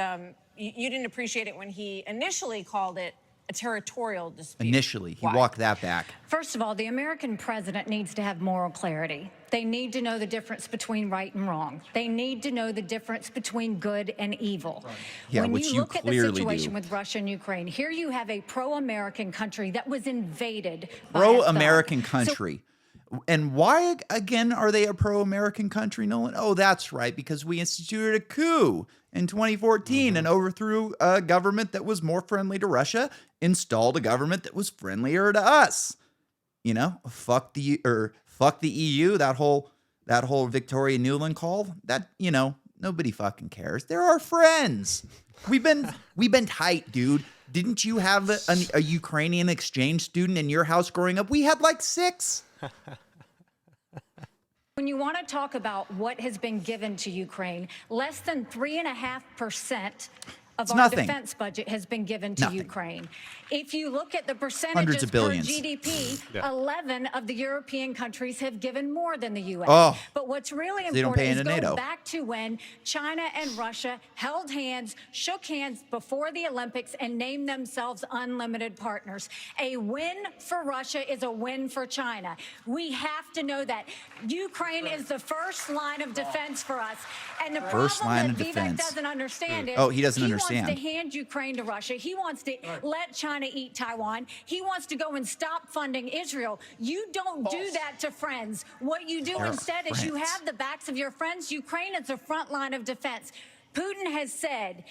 you didn't appreciate it when he initially called it a territorial dispute. Initially, he Why? walked that back. First of all, the American president needs to have moral clarity. They need to know the difference between right and wrong. They need to know the difference between good and evil. Yeah, when which you you look at the clearly situation do. with Russia and Ukraine, here you have a pro-American country that was invaded by a Pro-American thug. country. And why, again, are they a pro-American country, Nolan? Oh, that's right, because we instituted a coup in 2014 and overthrew a government that was more friendly to Russia, installed a government that was friendlier to us. You know, fuck the EU, that whole Victoria Nuland call. That, you know, nobody fucking cares. They're our friends. We've been tight, dude. Didn't you have a Ukrainian exchange student in your house growing up? We had like 6. When you want to talk about what has been given to Ukraine, less than 3.5% of our nothing. defense budget has been given to Nothing. Ukraine. If you look at the Hundreds percentages of per billions. GDP, 11 of the European countries have given more than the U.S. Oh. But what's really They don't pay important is into go NATO. back to when China and Russia held hands, shook hands before the Olympics, and named themselves unlimited partners. A win for Russia is a win for China. We have to know that. Ukraine is the first line of defense for us. And the First problem line that of Vivek defense. doesn't understand is Oh, he doesn't he understand. wants to hand Ukraine to Russia. He wants to let China eat Taiwan. He wants to go and stop funding Israel. You don't do that to friends. What you do They're instead is you friends. have the backs of your friends. Ukraine is the front line of defense. Putin has said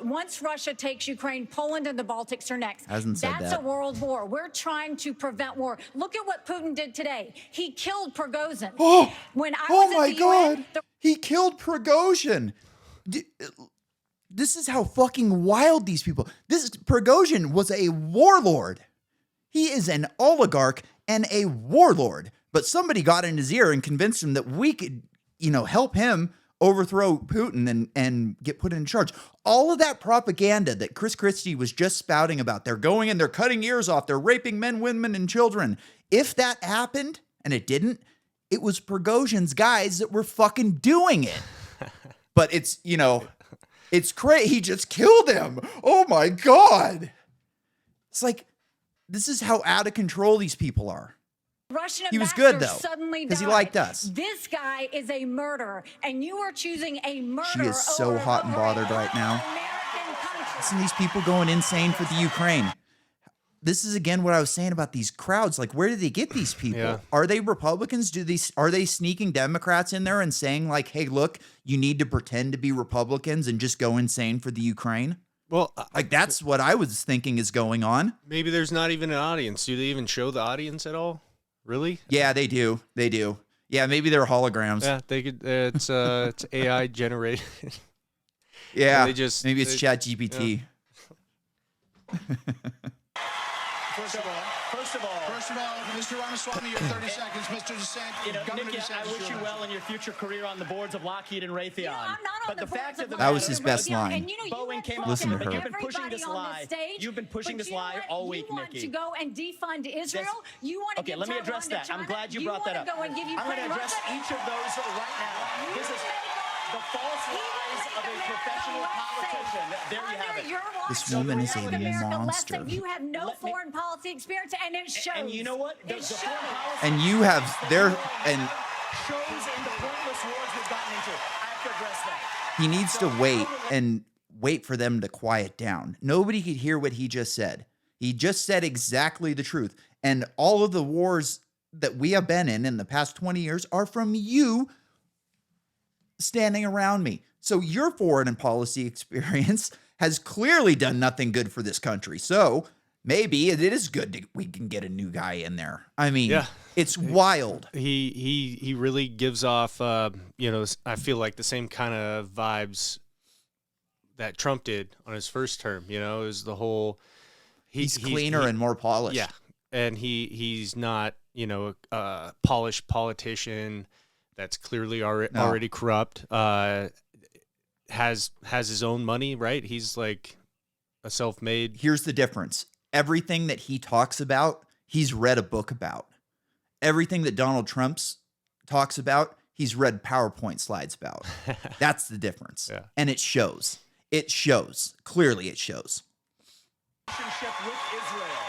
once Russia takes Ukraine, Poland and the Baltics are next. Hasn't said That's that. a world war. We're trying to prevent war. Look at what Putin did today. He killed Prigozhin. Oh, When I oh was my at the UN, God. He killed Prigozhin. This is how fucking wild these people. Prigozhin was a warlord. He is an oligarch and a warlord. But somebody got in his ear and convinced him that we could, help him overthrow Putin and get put in charge. All of that propaganda that Chris Christie was just spouting about, they're going and they're cutting ears off, they're raping men, women, and children. If that happened, and it didn't, it was Prigozhin's guys that were fucking doing it. But it's, it's crazy. He just killed him. Oh my God. It's like, this is how out of control these people are. Russian He was good, ambassador though, suddenly 'cause he died. liked us. This guy is a murderer, and you are choosing a murderer. She is so over- hot and over bothered a right now. American country. Listen, these people going insane for the Ukraine. This is again what I was saying about these crowds. Like, where do they get these people? Yeah. Are they Republicans? Are they sneaking Democrats in there and saying like, "Hey, look, you need to pretend to be Republicans and just go insane for the Ukraine"? Well, Like, that's what I was thinking is going on. maybe there's not even an audience. Do they even show the audience at all? Really? Yeah, they do. They do. Yeah, maybe they're holograms. Yeah, they could. It's AI generated. Yeah, they just- maybe it's they- ChatGPT. First of all, Mr. Ramaswamy, your 30 seconds. Mr. DeSantis, Governor Nikki, DeSantis, I wish you your well in your future career on the boards of Lockheed and Raytheon. I'm not on but the the fact boards of the That was matter- his best line. And, you Boeing went came for Listen to but her. you've been pushing everybody this on lie. stage, You've been pushing but this you know lie what? all week, You want Nikki. to go and defund Israel? You want to Okay, give let me Taiwan address to that. China? I'm glad you You brought that want up. to go and give I'm going to Ukraine address Russia? each of those right now. You This is may go The false lies of a professional politician. There you have it. This woman is a monster. You have no foreign policy experience, and it shows. And you know what? It shows. And you have there and shows in the pointless wars we've gotten into. I have to address that. he needs to wait for them to quiet down. Nobody could hear what he just said. He just said exactly the truth. And all of the wars that we have been in the past 20 years are from you standing around me. So your foreign policy experience has clearly done nothing good for this country. So maybe it is good we can get a new guy in there. I mean, it's wild. He really gives off, I feel like the same kind of vibes that Trump did on his first term. Is the whole he's cleaner and more polished. Yeah, and he's not a polished politician that's clearly already corrupt. Has his own money, right? He's like a self-made. Here's the difference. Everything that he talks about, he's read a book about. Everything that Donald Trump talks about, he's read PowerPoint slides about. That's the difference. Yeah. And it shows. It shows. Clearly it shows. Relationship with Israel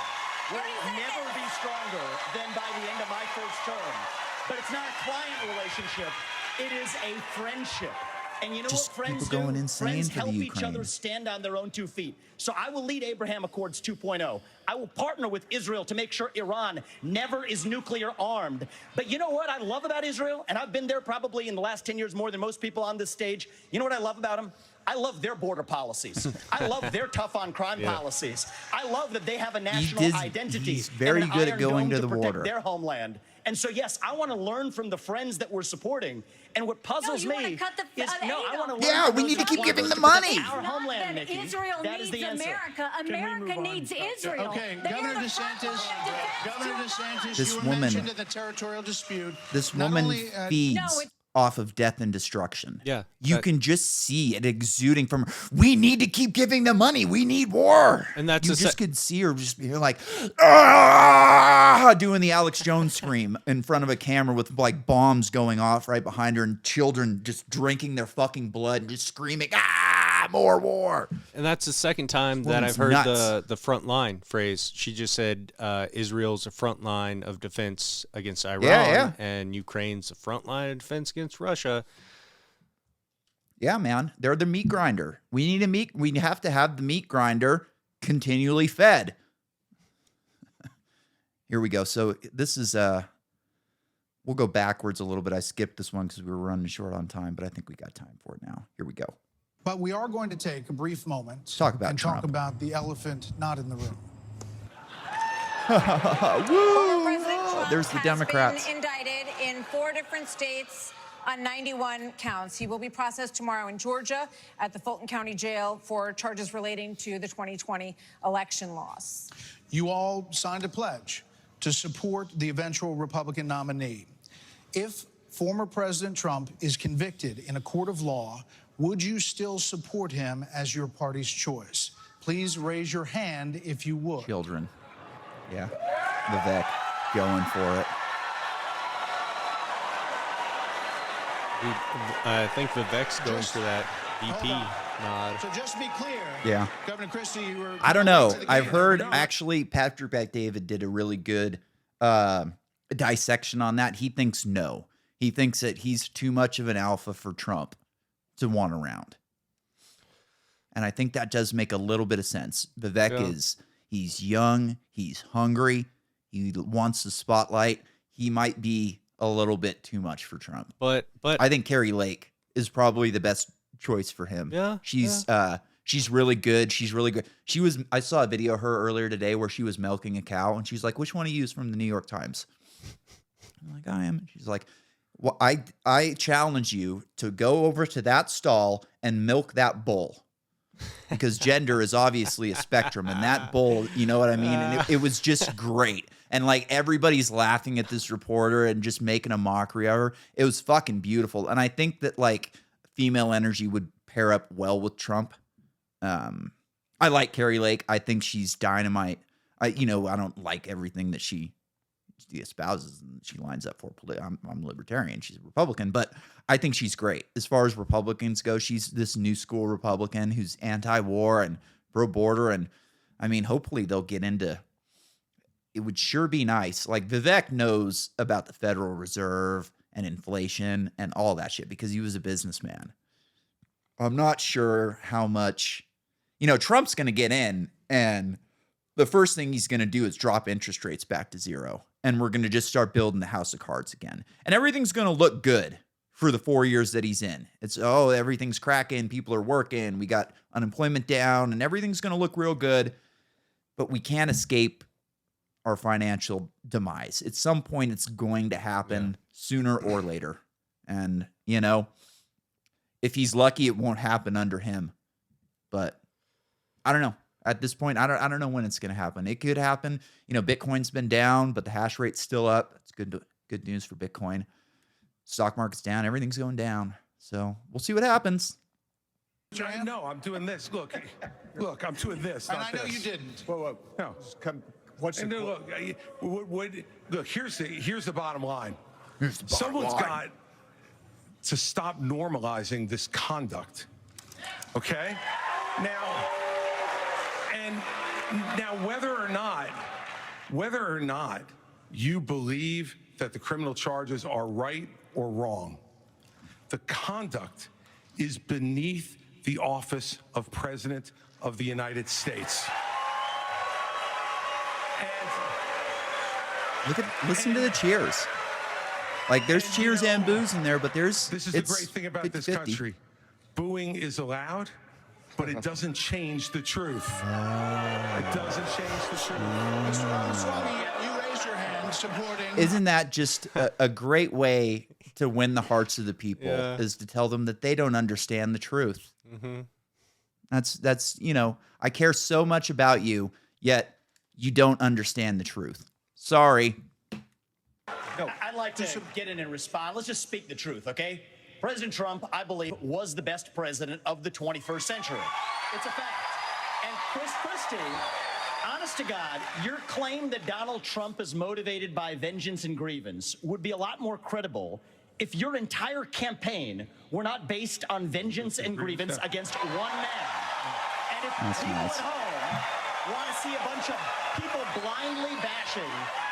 will never be stronger than by the end of my first term. But it's not a client relationship. It is a friendship. And you know Just what friends people going do? insane Friends for the help each Ukraine. other stand on their own 2 feet. So I will lead Abraham Accords 2.0. I will partner with Israel to make sure Iran never is nuclear armed. But you know what I love about Israel? And I've been there probably in the last 10 years more than most people on this stage. You know what I love about them? I love their border policies. I love their tough on crime policies. I love that they have a national identity. He's very and an good at iron going dome to the protect border. their homeland. And so, yes, I want to learn from the friends that we're supporting. And what puzzles you me wanna cut the is, aid I want to off. learn Yeah, from we those need to that keep want giving us the to protect money. Our Not homeland, that Nikki. Israel That is needs the answer. America. America needs Israel. Okay, They Governor are the DeSantis, front line of defense This you were woman- mentioned in the territorial dispute. This Not woman only, feeds No, it's- off of death and destruction. Yeah, You that- can just see it exuding from her. We need to keep giving them money. We need war. And that's you a just se- could see her just be like, ah, doing the Alex Jones scream in front of a camera with like bombs going off right behind her and children just drinking their fucking blood and just screaming, more war. And that's the second time that woman's I've heard nuts. the front line phrase. She just said Israel's a front line of defense against Iran, yeah. and Ukraine's a front line of defense against Russia. Yeah, man. They're the meat grinder. We have to have the meat grinder continually fed. Here we go. So this is we'll go backwards a little bit. I skipped this one because we were running short on time, but I think we got time for it now. Here we go. But we are going to take a brief moment Talk about and Trump. talk about the elephant not in the room. Woo! President Trump There's the has Democrats. been indicted in 4 different states on 91 counts. He will be processed tomorrow in Georgia at the Fulton County Jail for charges relating to the 2020 election loss. You all signed a pledge to support the eventual Republican nominee. If former President Trump is convicted in a court of law, would you still support him as your party's choice? Please raise your hand if you would. Children. Yeah. Vivek going for it. I think Vivek's going for that VP nod. So just to be clear, Yeah. Governor Christie, you were... I don't know. to the I've game. heard No. actually Patrick Bet-David did a really good dissection on that. He thinks no. He thinks that he's too much of an alpha for Trump to want around. And I think that does make a little bit of sense. Vivek he's young, he's hungry, he wants the spotlight. He might be a little bit too much for Trump. But I think Carrie Lake is probably the best choice for him. Yeah, She's really good. She's really good. I saw a video of her earlier today where she was milking a cow and she's like, "Which one of you is from the New York Times?" I'm like, "I am." She's like, "Well, I challenge you to go over to that stall and milk that bull." Because gender is obviously a spectrum, and that bull, you know what I mean? And it was just great. And like everybody's laughing at this reporter and just making a mockery of her. It was fucking beautiful. And I think that like female energy would pair up well with Trump. I like Carrie Lake. I think she's dynamite. I don't like everything that she espouses and she lines up for. I'm libertarian. She's a Republican, but I think she's great as far as Republicans go. She's this new school Republican who's anti-war and pro-border, and I mean, hopefully they'll get into. It would sure be nice. Like Vivek knows about the Federal Reserve and inflation and all that shit because he was a businessman. I'm not sure how much, Trump's going to get in and the first thing he's going to do is drop interest rates back to zero. And we're going to just start building the house of cards again. And everything's going to look good for the 4 years that he's in. It's, everything's cracking. People are working. We got unemployment down and everything's going to look real good. But we can't escape our financial demise. At some point, it's going to happen sooner or later. And, if he's lucky, it won't happen under him. But I don't know. At this point, I don't know when it's going to happen. It could happen. Bitcoin's been down, but the hash rate's still up. It's good news for Bitcoin. Stock market's down. Everything's going down. So we'll see what happens. No, I'm doing this. Look, I'm doing this. And not I know this. you didn't. Whoa. No. What's And the look, here's the bottom line. Someone's got to stop normalizing this conduct. Okay? Now, whether or not you believe that the criminal charges are right or wrong, the conduct is beneath the office of President of the United States. Listen to the cheers. Like there's cheers and boos in there, but this is the great thing about this country. Booing is allowed, but it doesn't change the truth. It doesn't change the truth. Mr. Ramaswamy, you raised your hand supporting. Isn't that just a great way to win the hearts of the people? Yeah. Is to tell them that they don't understand the truth. Mm-hmm. That's I care so much about you, yet you don't understand the truth. Sorry. No, I'd like to get in and respond. Let's just speak the truth, okay? President Trump, I believe, was the best president of the 21st century. It's a fact. And Christie, honest to God, your claim that Donald Trump is motivated by vengeance and grievance would be a lot more credible if your entire campaign were not based on vengeance and grievance against one man. And if people at home want to see a bunch of people blindly bashing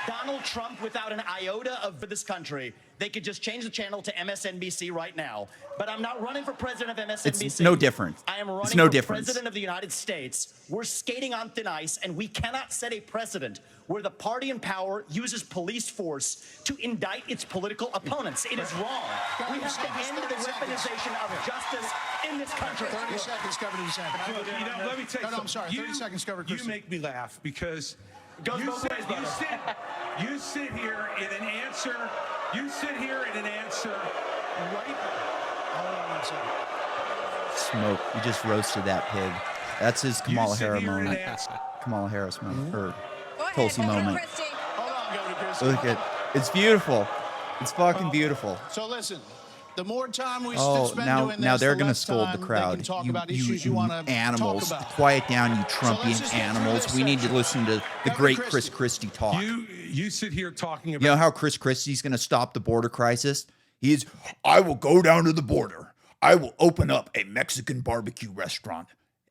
Donald Trump without an iota of this country, they could just change the channel to MSNBC right now. But I'm not running for president of MSNBC. It's no different. I am running it's no for difference. president of the United States. We're skating on thin ice, and we cannot set a precedent where the party in power uses police force to indict its political opponents. It is wrong. We have to end the weaponization of justice in this country. 30 seconds, Governor DeSantis. Look, let me tell you No, I'm sorry. 30 seconds, Governor Christie. You make me laugh because Goes you both ways, brother. sit here in an answer. You sit here in an answer right. Hold on a second. Smoke. You just roasted that pig. That's his Kamala Harris moment. Kamala Harris moment. Or Tulsi moment. Hold on, Governor Christie. Look at it's beautiful. It's fucking beautiful. So listen, the more time we Oh, spend now doing this, now they're the gonna less scold the time they crowd. can talk You, about you, issues you want to animals, talk about. quiet down, you let's Trumpian just get through animals. this We need to section. listen to the Governor great Christie. Chris Christie talk. You sit here talking about. You know how Chris Christie's going to stop the border crisis? I will go down to the border. I will open up a Mexican barbecue restaurant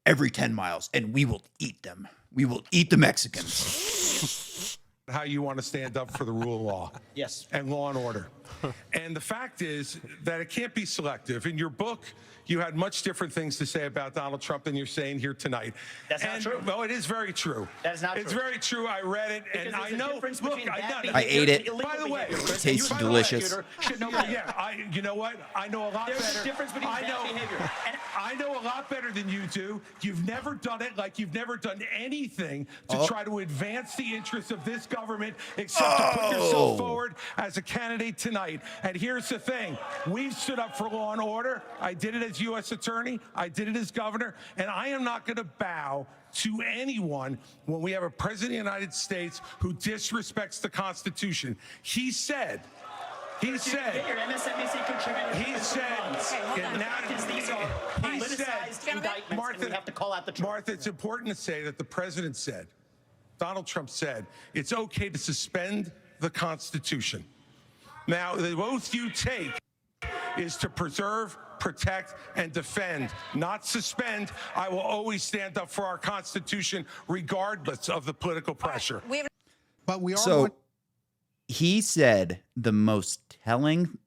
every 10 miles, and we will eat them. We will eat the Mexicans. How you want to stand up for the rule of law. Yes. And law and order. And the fact is that it can't be selective. In your book, you had much different things to say about Donald Trump than you're saying here tonight. That's not true. Well, it is very true. That is not It's true. very true. I read it, Because and there's I a know. difference Look, between I bad know. I ate it. behavior and illegal By the way, behavior. It tastes You, by the way, delicious. should know better. You know what? I know a lot There's better. a difference between I bad know, behavior. And I know a lot better than you do. You've never done it like you've never done anything to try to advance the interests of this government except to put yourself forward as a candidate tonight. And here's the thing. We've stood up for law and order. I did it as U.S. attorney. I did it as governor. And I am not going to bow to anyone when we have a president of the United States who disrespects the Constitution. He said, Get your MSNBC contributor. he said, Okay, hold on. These are politicized indictments, and we have to call out the truth. Martha, it's important to say that the president said, Donald Trump said, it's okay to suspend the Constitution. Now, the oath you take is to preserve, protect, and defend, not suspend. I will always stand up for our Constitution, regardless of the political pressure. But we are So he said the most telling,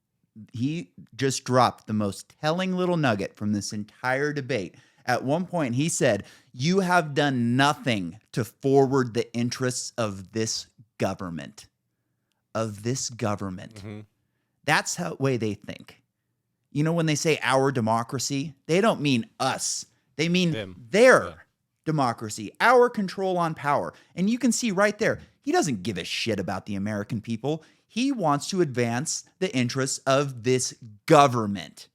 he just dropped the most telling little nugget from this entire debate. At one point, he said, "You have done nothing to forward the interests of this government." Of this government. Mm-hmm. That's how way they think. You know, when they say our democracy, they don't mean us. They mean their democracy, our control on power. And you can see right there, he doesn't give a shit about the American people. He wants to advance the interests of this government.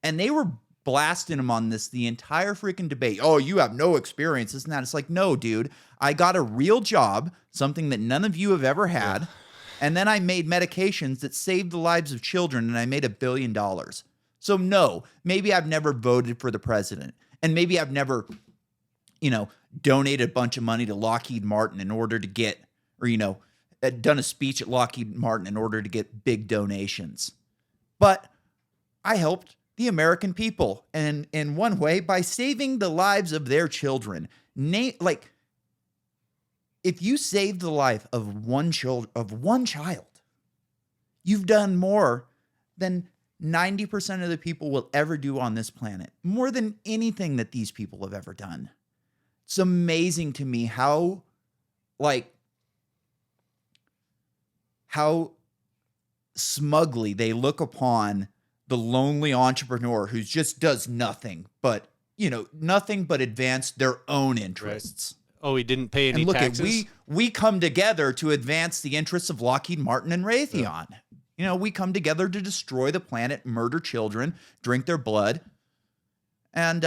And they were blasting him on this the entire freaking debate. Oh, you have no experience, this and that. It's like, no, dude, I got a real job, something that none of you have ever had. Yeah. And then I made medications that saved the lives of children, and I made $1 billion. So no, maybe I've never voted for the president, and maybe I've never, donated a bunch of money to Lockheed Martin in order to get, or, done a speech at Lockheed Martin in order to get big donations. But I helped the American people, and in one way, by saving the lives of their children. If you save the life of one child, you've done more than 90% of the people will ever do on this planet. More than anything that these people have ever done. It's amazing to me how smugly they look upon the lonely entrepreneur who just does nothing but advance their own interests. Right. Oh, he didn't pay any taxes? And look, we come together to advance the interests of Lockheed Martin and Raytheon. Yeah. We come together to destroy the planet, murder children, drink their blood. And,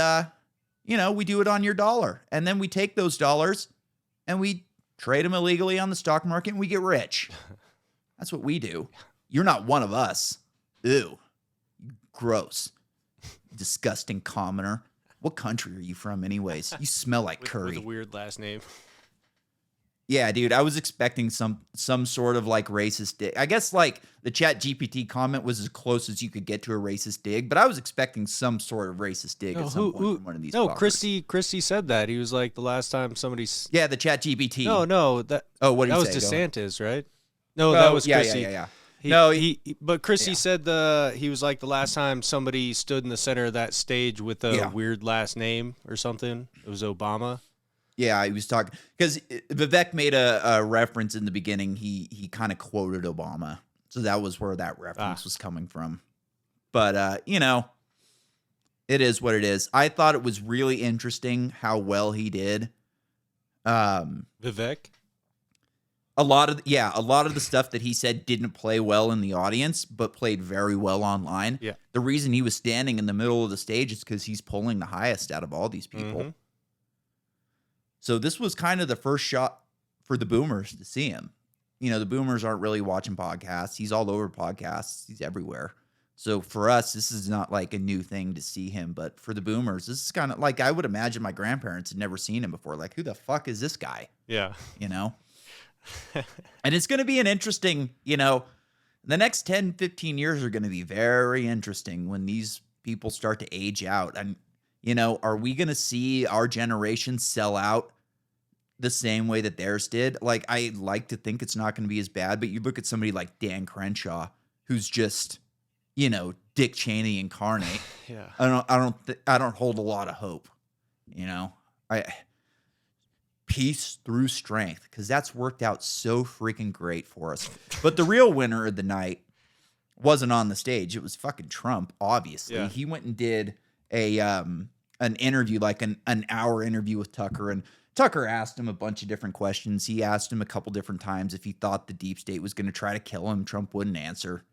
we do it on your dollar. And then we take those dollars and we trade them illegally on the stock market and we get rich. That's what we do. You're not one of us. Ew. Gross. Disgusting commoner. What country are you from anyways? You smell like curry. With a weird last name. Yeah, dude, I was expecting some sort of racist dig. I guess the Chat GPT comment was as close as you could get to a racist dig, but I was expecting some sort of racist dig at some point from one of these. No, Christie said that. He was like, the last time somebody. Yeah, the Chat GPT. No, that. Oh, what did he say? That was DeSantis, right? No, that was Christie. Yeah. But Christie said he was like the last time somebody stood in the center of that stage with a weird last name or something. It was Obama. Yeah, he was talking because Vivek made a reference in the beginning. He kind of quoted Obama, so that was where that reference was coming from. But it is what it is. I thought it was really interesting how well he did. Vivek. A lot of the stuff that he said didn't play well in the audience, but played very well online. Yeah. The reason he was standing in the middle of the stage is because he's pulling the highest out of all these people. Mm-hmm. So this was kind of the first shot for the boomers to see him. The boomers aren't really watching podcasts. He's all over podcasts. He's everywhere. So for us, this is not like a new thing to see him. But for the boomers, this is kind of like, I would imagine my grandparents had never seen him before. Like, who the fuck is this guy? Yeah. And it's going to be an interesting, the next 10, 15 years are going to be very interesting when these people start to age out. And, are we going to see our generation sell out the same way that theirs did? I like to think it's not going to be as bad, but you look at somebody like Dan Crenshaw, who's just, Dick Cheney incarnate. Yeah. I don't hold a lot of hope, peace through strength, because that's worked out so freaking great for us. But the real winner of the night wasn't on the stage. It was fucking Trump, obviously. Yeah. He went and did an interview, like an hour interview with Tucker, and Tucker asked him a bunch of different questions. He asked him a couple different times if he thought the deep state was going to try to kill him. Trump wouldn't answer.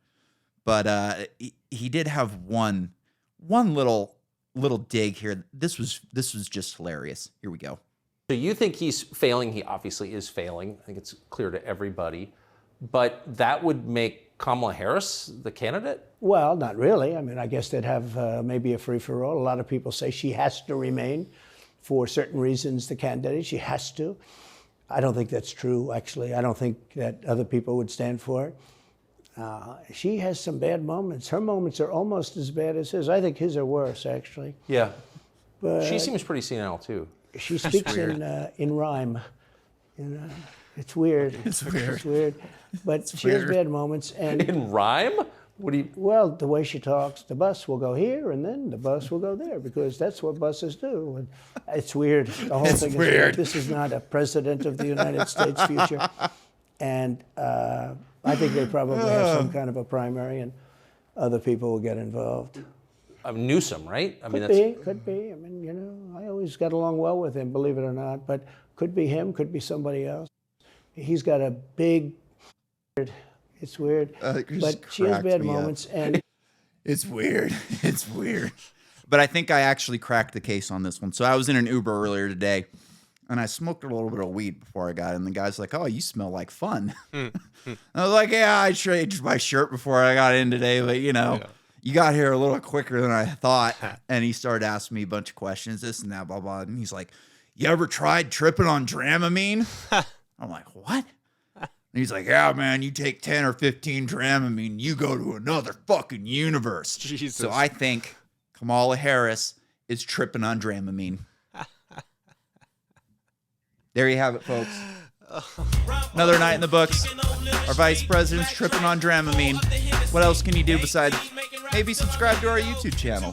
But he did have one little dig here. This was just hilarious. Here we go. So you think he's failing? He obviously is failing. I think it's clear to everybody. But that would make Kamala Harris the candidate? Well, not really. I mean, I guess they'd have maybe a free-for-all. A lot of people say she has to remain for certain reasons the candidate. She has to. I don't think that's true, actually. I don't think that other people would stand for it. She has some bad moments. Her moments are almost as bad as his. I think his are worse, actually. Yeah. But She seems pretty senile, too. she speaks in rhyme. It's weird. It's weird. It's weird. But she weird. has bad moments. And In rhyme? What do you... well, the way she talks, the bus will go here and then the bus will go there because that's what buses do. And it's weird. The whole It's thing is weird. This is not a president of the United States future. And I think they probably have some kind of a primary and other people will get involved. Newsom, right? I mean, Could be. I mean, I always got along well with him, believe it or not. But could be him, could be somebody else. He's got a big... It's weird. But she has bad moments. And It's weird. It's weird. But I think I actually cracked the case on this one. So I was in an Uber earlier today, and I smoked a little bit of weed before I got in. The guy's like, "Oh, you smell like fun." I was like, "Yeah, I changed my shirt before I got in today, but you got here a little quicker than I thought." And he started asking me a bunch of questions, this and that, blah, blah. And he's like, "You ever tried tripping on Dramamine?" I'm like, "What?" And he's like, "Yeah, man, you take 10 or 15 Dramamine, you go to another fucking universe." Jesus. So I think Kamala Harris is tripping on Dramamine. There you have it, folks. Another night in the books. Our vice president's tripping on Dramamine. What else can you do besides maybe subscribe to our YouTube channel?